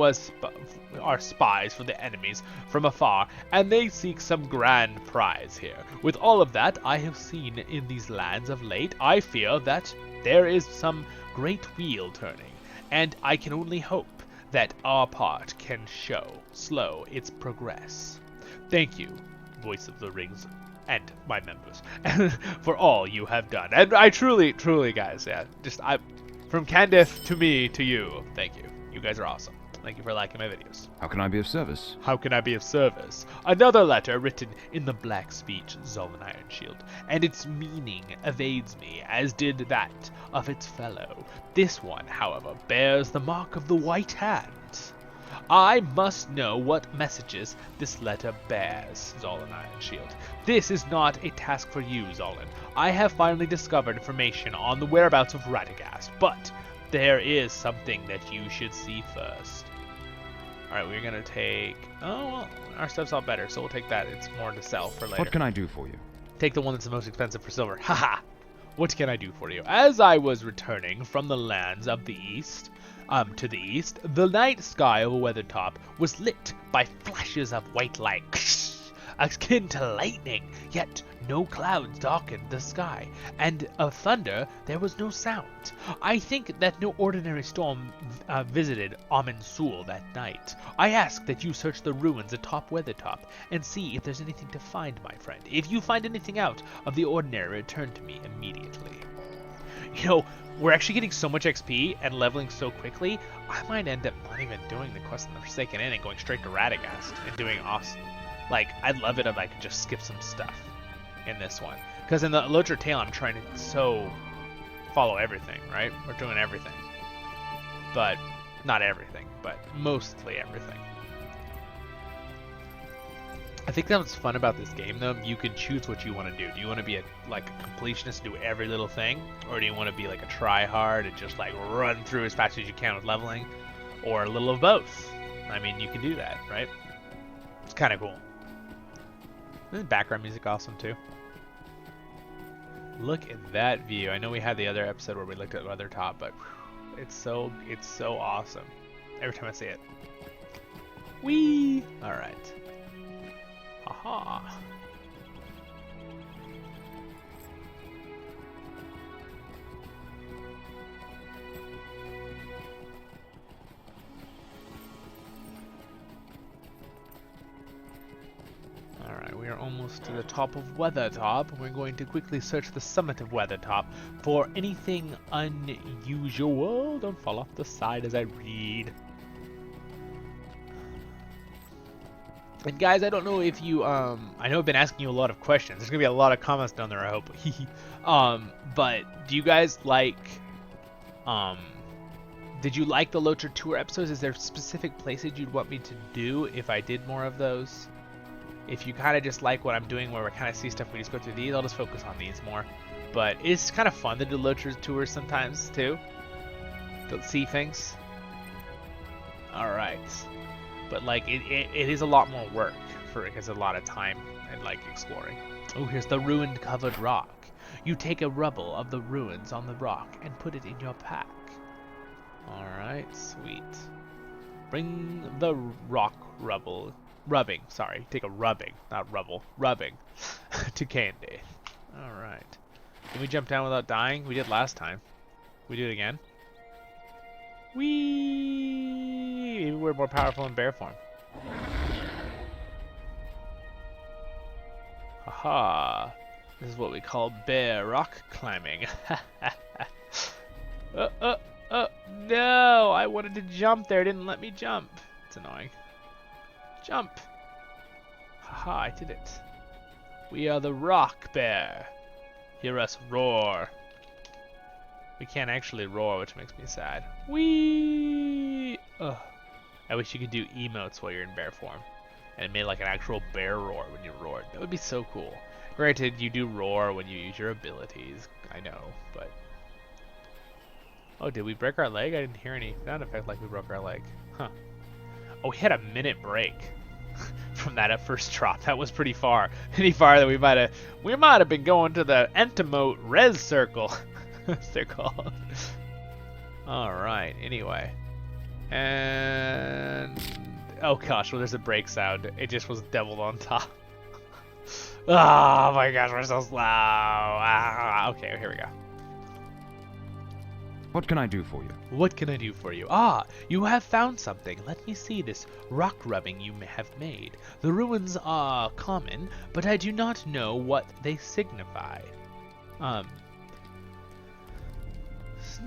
are spies for the enemies from afar, and they seek some grand prize here. With all of that I have seen in these lands of late, I fear that there is some great wheel turning, and I can only hope that our part can slow its progress. Thank you, Voice of the Rings, and my members, for all you have done. And I truly, guys, yeah, From Candace to me to you. Thank you. You guys are awesome. Thank you for liking my videos. How can I be of service? How can I be of service? Another letter written in the black speech, Zolan Ironshield, and its meaning evades me, as did that of its fellow. This one, however, bears the mark of the white hand. I must know what messages this letter bears, Zolan Ironshield. This is not a task for you, Zolan. I have finally discovered information on the whereabouts of Radagast, but there is something that you should see first. Alright, we're gonna take... Oh, well, our stuff's all better, so we'll take that. It's more to sell for later. What can I do for you? Take the one that's the most expensive for silver. Haha! What can I do for you? As I was returning from the lands of the east, to the east, the night sky over Weathertop was lit by flashes of white light, akin to lightning, yet no clouds darkened the sky, and of thunder there was no sound. I think that no ordinary storm visited Amen-Sul that night. I ask that you search the ruins atop Weathertop and see if there's anything to find, my friend. If you find anything out of the ordinary, return to me immediately. You know, we're actually getting so much XP and leveling so quickly, I might end up not even doing the quest in the Forsaken Inn and going straight to Radagast and doing awesome. Like, I'd love it if I could just skip some stuff in this one. Because in the LOTRO Tale, I'm trying to follow everything, right? We're doing everything. But, not everything, but mostly everything. I think that's what's fun about this game, though. You can choose what you want to do. Do you want to be a completionist, do every little thing? Or do you want to be like a try-hard and just like run through as fast as you can with leveling? Or a little of both? I mean, you can do that, right? It's kind of cool. Isn't background music awesome, too? Look at that view. I know we had the other episode where we looked at Weathertop, but whew, it's so awesome. Every time I see it. Whee! Alright. Aha! Alright, we are almost to the top of Weathertop. We're going to quickly search the summit of Weathertop for anything unusual. Don't fall off the side as I read. And guys, I don't know if you, I know I've been asking you a lot of questions. There's going to be a lot of comments down there, I hope. But do you guys like, did you like the LOTRO tour episodes? Is there specific places you'd want me to do if I did more of those? If you kind of just like what I'm doing where we kind of see stuff, we just go through these, I'll just focus on these more. But it's kind of fun to do LOTRO tours sometimes, too. To see things. Alright. But like it is a lot more work for it, because a lot of time and like exploring. Oh, here's the ruined covered rock. You take a rubble of the ruins on the rock and put it in your pack. Alright, sweet. Bring the rock rubbing, sorry, take a rubbing, not rubble, rubbing to Candy. Alright. Can we jump down without dying? We did last time. We do it again? Whee! Maybe we're more powerful in bear form. Haha! This is what we call bear rock climbing. No! I wanted to jump there, it didn't let me jump. It's annoying. Jump! Haha, I did it. We are the rock bear. Hear us roar. We can't actually roar, which makes me sad. Whee! Ugh. I wish you could do emotes while you're in bear form. And it made like an actual bear roar when you roared. That would be so cool. Granted, you do roar when you use your abilities. I know, but... Oh, did we break our leg? I didn't hear any sound effect like we broke our leg. Huh. Oh, we had a minute break from that at first drop. That was pretty far. Any farther, we might have been going to the Entimote Res Circle. They're called. Alright, anyway. And... oh gosh, well there's a break sound. It just was deviled on top. Oh my gosh, we're so slow. Ah, okay, here we go. What can I do for you? What can I do for you? Ah, you have found something. Let me see this rock rubbing you have made. The ruins are common, but I do not know what they signify.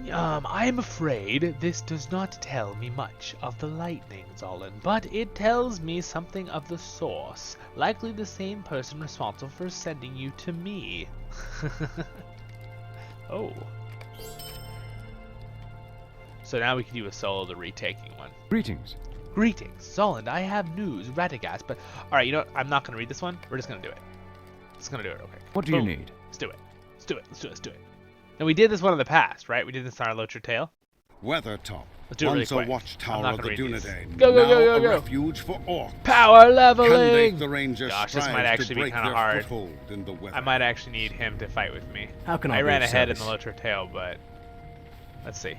I'm afraid this does not tell me much of the lightning, Zolan, but it tells me something of the source, likely the same person responsible for sending you to me. Oh. So now we can do a solo the retaking one. Greetings. Greetings, Zolan, I have news, Radagast, but... Alright, you know what? I'm not going to read this one. We're just going to do it. Just going to do it, okay. What do you need? Let's do it. Let's do it. Let's do it. Let's do it. Now, we did this one in the past, right? We did this on our LOTRO tale. Weathertop, Let's do it really once quick. a watchtower I'm of not the gonna read these. Dunedain, Go, go, now go, go, a go. refuge for orcs. Power leveling! Candidate the Ranger Gosh, this might strives actually to be break kind of their hard. foothold in the weather. I might actually need him to fight with me. How can I I be ran of ahead in service? the LOTRO tale, but... Let's see.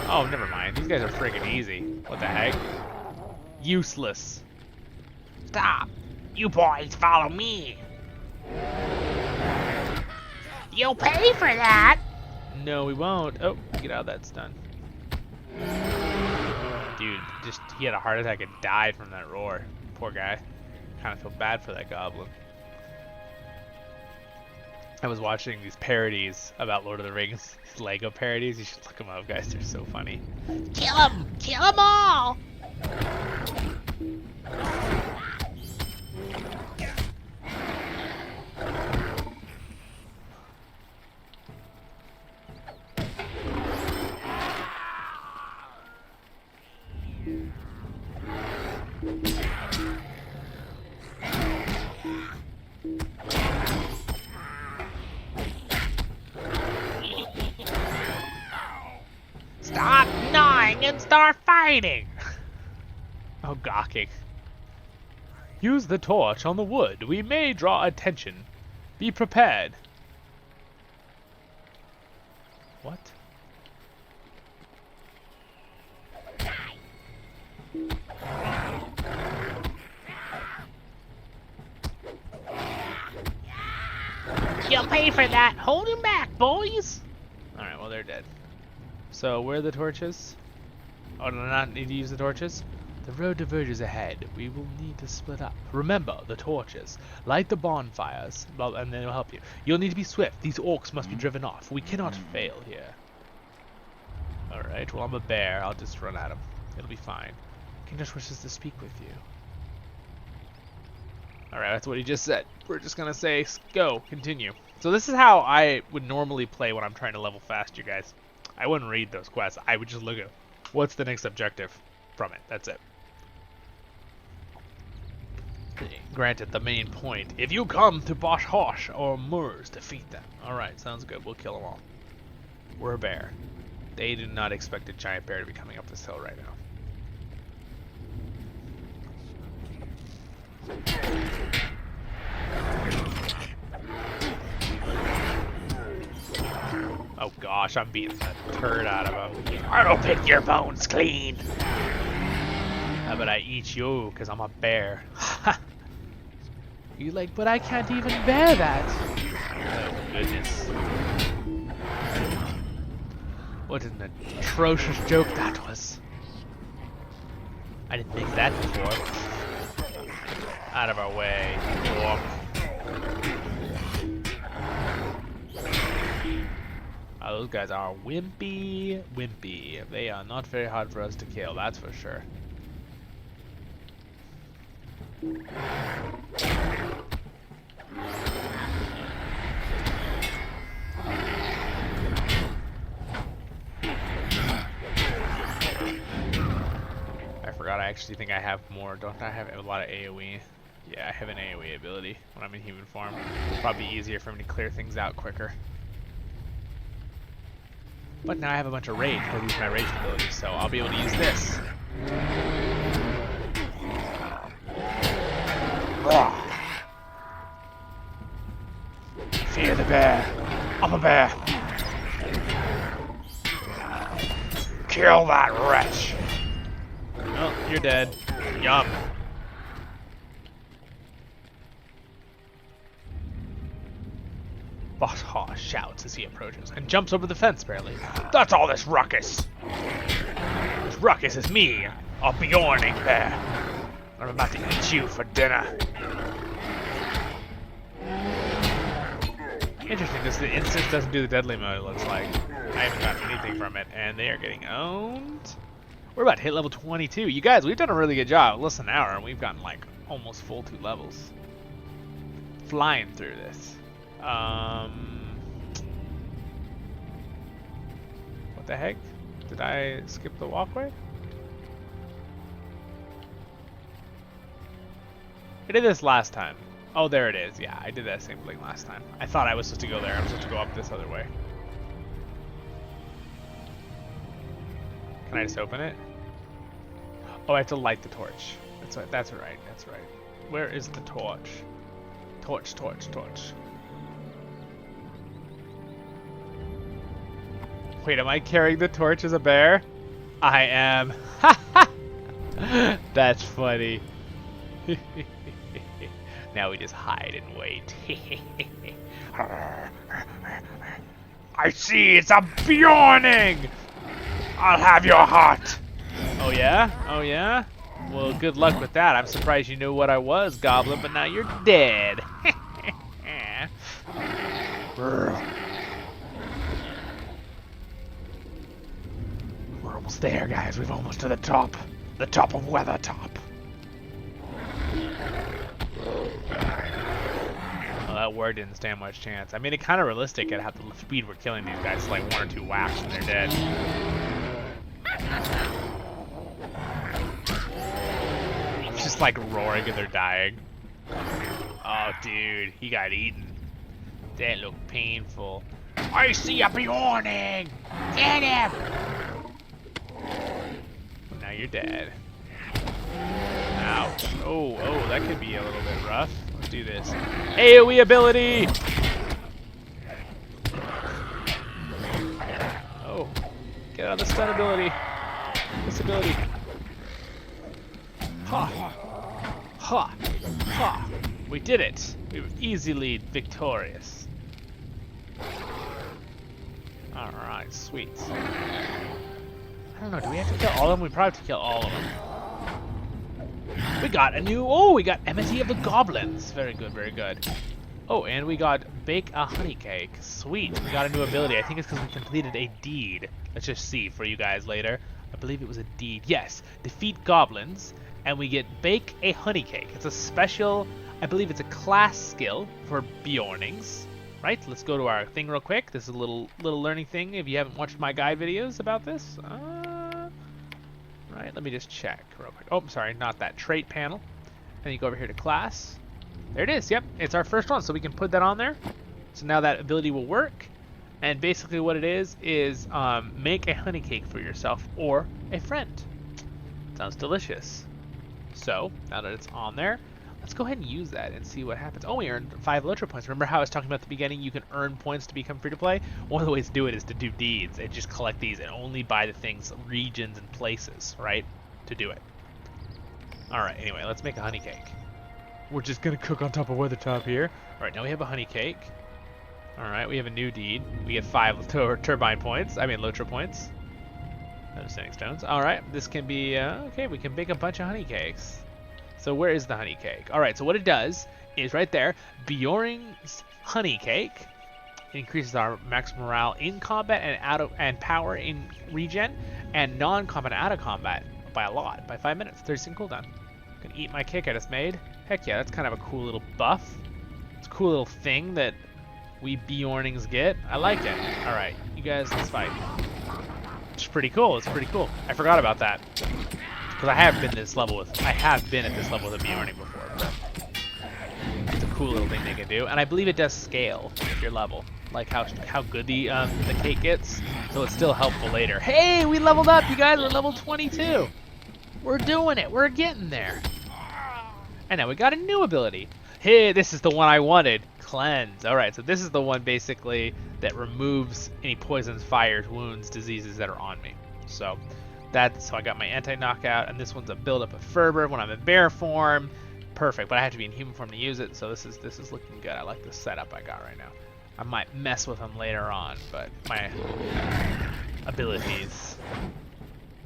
Oh, never mind. These guys are friggin' easy. What the heck? Useless. Stop! You boys follow me! You'll pay for that! No, we won't. Oh, get out of that stun. Dude, he had a heart attack and died from that roar. Poor guy. Kind of feel bad for that goblin. I was watching these parodies about Lord of the Rings, these Lego parodies. You should look them up, guys. They're so funny. Kill 'em! Kill 'em all! Stop gnawing and start fighting! Oh, gawking. Use the torch on the wood. We may draw attention. Be prepared. What? You'll pay for that! Hold him back, boys! Alright, well, they're dead. So, where are the torches? Oh, do I not need to use the torches? The road diverges ahead. We will need to split up. Remember, the torches. Light the bonfires, and then it'll help you. You'll need to be swift. These orcs must be driven off. We cannot fail here. Alright, well, I'm a bear. I'll just run at him. It'll be fine. King just wishes to speak with you. Alright, that's what he just said. We're just gonna say, go, continue. So this is how I would normally play when I'm trying to level fast, you guys. I wouldn't read those quests. I would just look at what's the next objective from it. That's it. Granted, the main point. If you come to Bosch Hosh or Moors, defeat them. Alright, sounds good. We'll kill them all. We're a bear. They did not expect a giant bear to be coming up this hill right now. Oh gosh, I'm beating the turd out of him. I'll pick your bones clean! How about I eat you, because I'm a bear. You like, but I can't even bear that. Oh goodness. What an atrocious joke that was. I didn't make that before. Out of our way, orc. Oh, those guys are wimpy. They are not very hard for us to kill, that's for sure. I forgot, I actually think I have more. Don't I have a lot of AoE? Yeah, I have an AoE ability when I'm in human form. It's probably easier for me to clear things out quicker. But now I have a bunch of rage because I use my rage ability, so I'll be able to use this. Fear the bear. I'm a bear. Kill that wretch! Oh, you're dead. Yum. Boss Haw shouts as he approaches and jumps over the fence barely. That's all this ruckus! This ruckus is me, a Bjorning bear. I'm about to eat you for dinner. Interesting, because the instance doesn't do the deadly mode, it looks like. I haven't gotten anything from it, and they are getting owned. We're about to hit level 22. You guys, we've done a really good job. Less than an hour, and we've gotten like almost full 2 levels. Flying through this. What the heck? Did I skip the walkway? I did this last time. Oh, there it is. Yeah, I did that same thing last time. I thought I was supposed to go there. I'm supposed to go up this other way. Can I just open it? Oh, I have to light the torch. That's right. That's right. That's right. Where is the torch? Torch, torch, torch. Wait, am I carrying the torch as a bear? I am. That's funny. Now we just hide and wait. I see, it's a Bjorning! I'll have your heart! Oh yeah? Oh yeah? Well, good luck with that. I'm surprised you knew what I was, Goblin, but now you're dead. We're almost there, guys. We've almost to the top. The top of Weathertop. Well, that word didn't stand much chance. I made it kind of realistic at how the speed we're killing these guys. It's like 1 or 2 whacks and they're dead. I'm just like roaring and they're dying. Oh, dude, he got eaten. That looked painful. I see a Bjorning! Get him! Now you're dead. Ouch. Oh, that could be a little bit rough. Let's do this. AoE ability! Oh. Get out of the stun ability. This ability. Ha! Ha! Ha! We did it! We were easily victorious. Alright, sweet. I don't know, do we have to kill all of them? We probably have to kill all of them. We got a new, we got Enmity of the Goblins. Very good, very good. Oh, and we got Bake a Honey Cake. Sweet, we got a new ability. I think it's because we completed a deed. Let's just see for you guys later. I believe it was a deed. Yes, defeat goblins, and we get Bake a Honey Cake. It's a special, I believe it's a class skill for Bjornings. Right, let's go to our thing real quick. This is a little learning thing if you haven't watched my guide videos about this. Right, let me just check real quick. Oh, I'm sorry, not that trait panel. And you go over here to class. There it is. Yep, it's our first one, so we can put that on there. So now that ability will work. And basically what it is make a honey cake for yourself or a friend. Sounds delicious. So now that it's on there, let's go ahead and use that and see what happens. Oh, we earned 5 LOTRO points. Remember how I was talking about at the beginning, you can earn points to become free to play? One of the ways to do it is to do deeds and just collect these and only buy the things, regions, and places, right? To do it. Alright, anyway, let's make a honey cake. We're just gonna cook on top of Weathertop here. Alright, now we have a honey cake. Alright, we have a new deed. We get 5 turbine points. I mean, LOTRO points. Understanding stones. Alright, this can be, okay, we can bake a bunch of honey cakes. So where is the honey cake? Alright, so what it does is right there, Bjorning's honey cake. It increases our max morale in combat and power in regen, and non-combat and out of combat by a lot, by 5 minutes, 30-second cooldown. Can eat my cake I just made. Heck yeah, that's kind of a cool little buff. It's a cool little thing that we Bjornings get. I like it. Alright, you guys, let's fight. It's pretty cool, it's pretty cool. I forgot about that. Because I have been at this level with a Bjorning before. But it's a cool little thing they can do, and I believe it does scale with your level, like how good the cake gets. So it's still helpful later. Hey, we leveled up, you guys. We're level 22. We're doing it. We're getting there. And now we got a new ability. Hey, this is the one I wanted. Cleanse. All right, so this is the one basically that removes any poisons, fires, wounds, diseases that are on me. So. So I got my anti-knockout, and this one's a build-up of fervor when I'm in bear form. Perfect, but I have to be in human form to use it, so this is looking good. I like the setup I got right now. I might mess with them later on, but my abilities.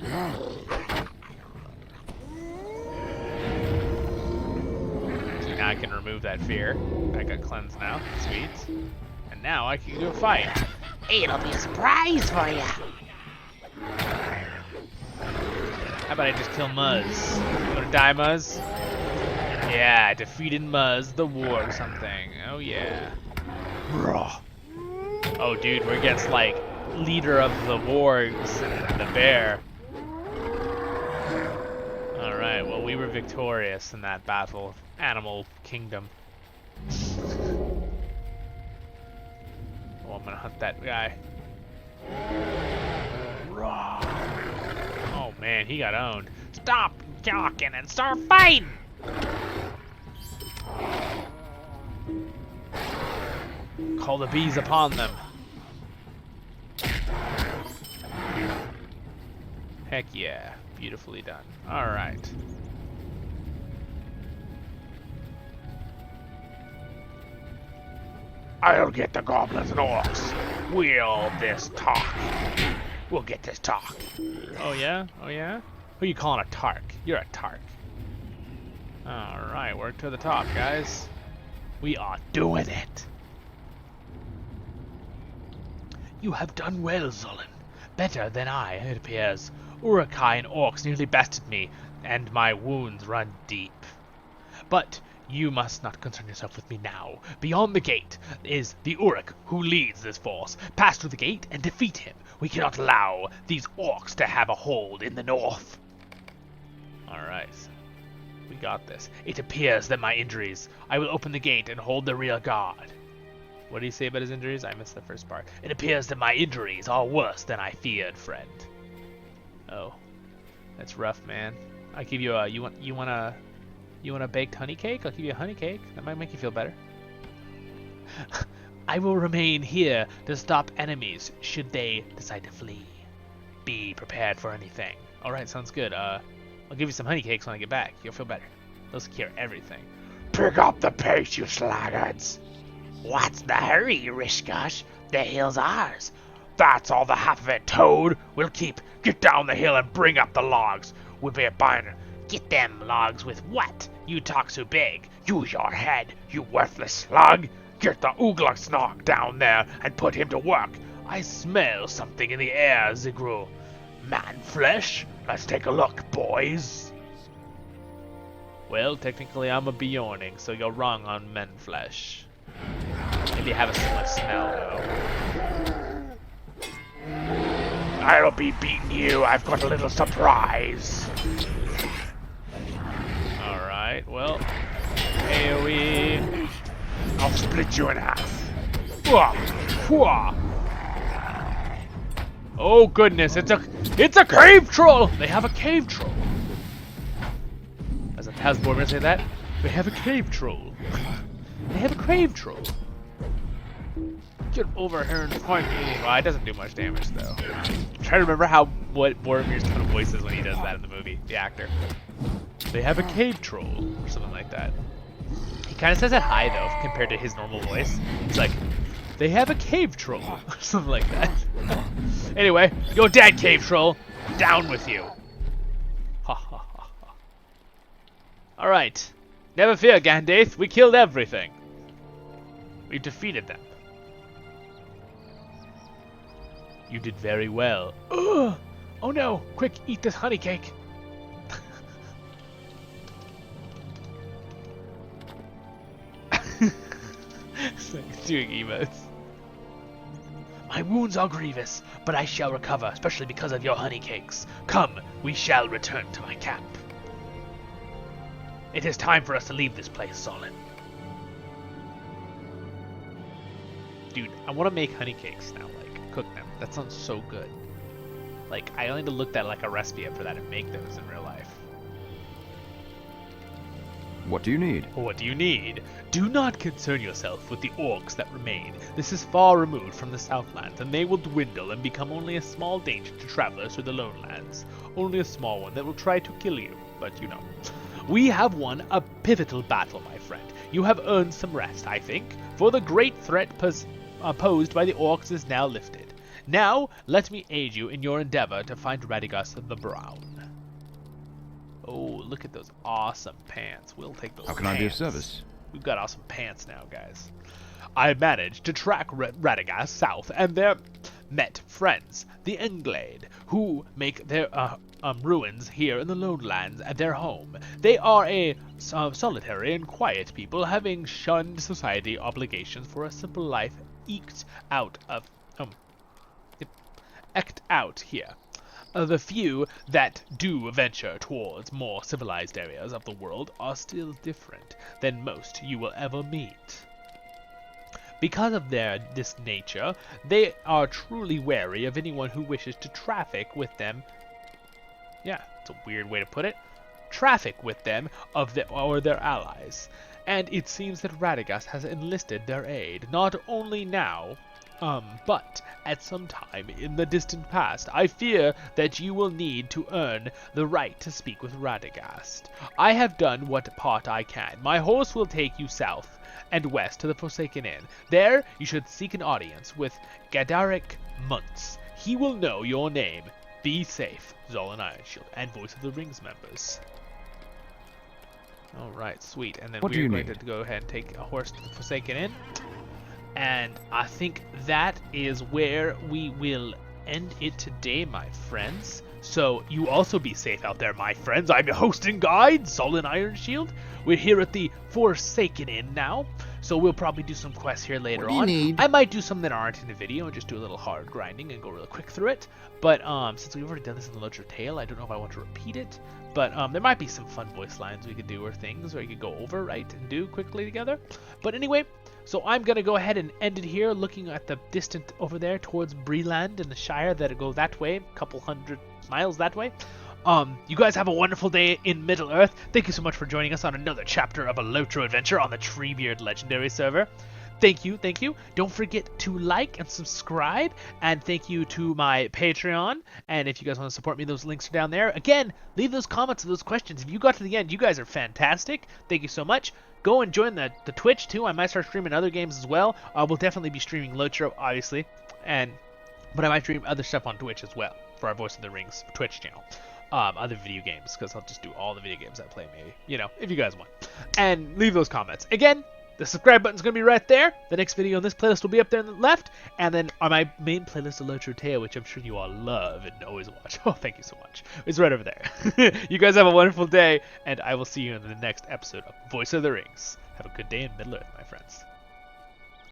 So now I can remove that fear. I got cleansed now. Sweet. And And now I can do a fight. It'll be a surprise for you. How about I just kill Muzz? You wanna die, Muzz? Yeah, defeated Muzz, the war or something. Oh yeah. Bruh. Oh dude, we're against like leader of the wargs and the bear. Alright, well we were victorious in that battle. Animal Kingdom. Oh, I'm gonna hunt that guy. Bruh. Oh man, he got owned. Stop talking and start fighting. Call the bees upon them. Heck yeah, beautifully done. Alright. I'll get the goblins and orcs. We'll get this talk. Oh yeah? Oh yeah? Who you calling a Tark? You're a Tark. Alright, work to the top, guys. We are doing it. You have done well, Zullen. Better than I, it appears. Urukai and orcs nearly bested me, and my wounds run deep. But you must not concern yourself with me now. Beyond the gate is the Uruk who leads this force. Pass through the gate and defeat him. We cannot allow these orcs to have a hold in the north. Alright. We got this. It appears that my injuries. I will open the gate and hold the rear guard. What did he say about his injuries? I missed the first part. It appears that my injuries are worse than I feared, friend. Oh. That's rough, man. I give you a you want a baked honey cake? I'll give you a honey cake. That might make you feel better. I will remain here to stop enemies should they decide to flee. Be prepared for anything. Alright, sounds good. I'll give you some honey cakes when I get back. You'll feel better. They'll secure everything. Pick up the pace, you slaggards. What's the hurry, Rishgosh? The hill's ours. That's all the half of it, Toad. We'll keep. Get down the hill and bring up the logs. We'll be a binder. Get them logs with what? You talk so big. Use your head, you worthless slug. Get the Ooglaksnog down there and put him to work. I smell something in the air, Zigru. Man flesh? Let's take a look, boys. Well, technically I'm a Bjorning, so you're wrong on men flesh. Maybe have a similar smell, though. I'll be beating you. I've got a little surprise. Alright, well, AoE. I'll split you in half. Oh goodness, it's a cave troll! They have a cave troll. How's Boromir say that? They have a cave troll. They have a cave troll. Get over here and fight me. Well, it doesn't do much damage though. I'm trying to remember what Boromir's tone of voice is when he does that in the movie, the actor. They have a cave troll, or something like that. He kind of says it high though, compared to his normal voice. It's like, they have a cave troll, or something like that. Anyway, you're dead, cave troll. Down with you. Ha ha ha ha. Alright. Never fear, Gandath. We killed everything. We defeated them. You did very well. Ugh! Oh no! Quick, eat this honey cake. Doing emotes. My wounds are grievous, but I shall recover, especially because of your honey cakes. Come, we shall return to my camp. It is time for us to leave this place, Solon. Dude, I want to make honey cakes now, like, cook them. That sounds so good. Like, I only need to look at, like, a recipe up for that and make those in real life. What do you need? What do you need? Do not concern yourself with the orcs that remain. This is far removed from the Southlands, and they will dwindle and become only a small danger to travelers through the Lonelands. Only a small one that will try to kill you, but you know. We have won a pivotal battle, my friend. You have earned some rest, I think, for the great threat posed by the orcs is now lifted. Now, let me aid you in your endeavor to find Radigus the Brown. Oh, look at those awesome pants. We'll take those How can pants. I be of service? We've got awesome pants now, guys. I managed to track Radagast south, and there met friends, the Englade, who make their ruins here in the Lowlands at their home. They are a solitary and quiet people, having shunned society obligations for a simple life eked out here. The few that do venture towards more civilized areas of the world are still different than most you will ever meet. Because of this nature, they are truly wary of anyone who wishes to traffic with them. Yeah, it's a weird way to put it. Traffic with them or their allies. And it seems that Radagast has enlisted their aid, not only now, but at some time in the distant past. I fear that you will need to earn the right to speak with Radagast. I have done what part I can. My horse will take you south and west to the Forsaken Inn. There you should seek an audience with Gadaric Muntz. He will know your name. Be safe, Zolan Ironshield, and Voice of the Rings members. Alright, sweet. And then we're going to go ahead and take a horse to the Forsaken Inn. And I think that is where we will end it today, my friends. So you also be safe out there, my friends. I'm your host and guide, Zolan Ironshield. We're here at the Forsaken Inn now, so we'll probably do some quests here later on. I might do some that aren't in the video and just do a little hard grinding and go real quick through it. But since we've already done this in the LOTRO tale, I don't know if I want to repeat it. But there might be some fun voice lines we could do or things where you could go over, right, and do quickly together. But anyway, so I'm going to go ahead and end it here, looking at the distant over there towards Breland and the Shire that go that way, a couple hundred miles that way. You guys have a wonderful day in Middle-earth. Thank you so much for joining us on another chapter of a LOTRO adventure on the Treebeard Legendary server. Thank you, thank you. Don't forget to like and subscribe, and thank you to my Patreon. And if you guys want to support me, those links are down there. Again, leave those comments and those questions. If you got to the end, you guys are fantastic. Thank you so much. Go and join the Twitch, too. I might start streaming other games as well. I will definitely be streaming LOTRO, obviously. But I might stream other stuff on Twitch as well for our Voice of the Rings Twitch channel. Other video games, because I'll just do all the video games I play, maybe. You know, if you guys want. And leave those comments. Again, the subscribe button's going to be right there. The next video on this playlist will be up there on the left. And then on my main playlist, the LOTRO Tale, which I'm sure you all love and always watch. Oh, thank you so much. It's right over there. You guys have a wonderful day, and I will see you in the next episode of Voice of the Rings. Have a good day in Middle-earth, my friends.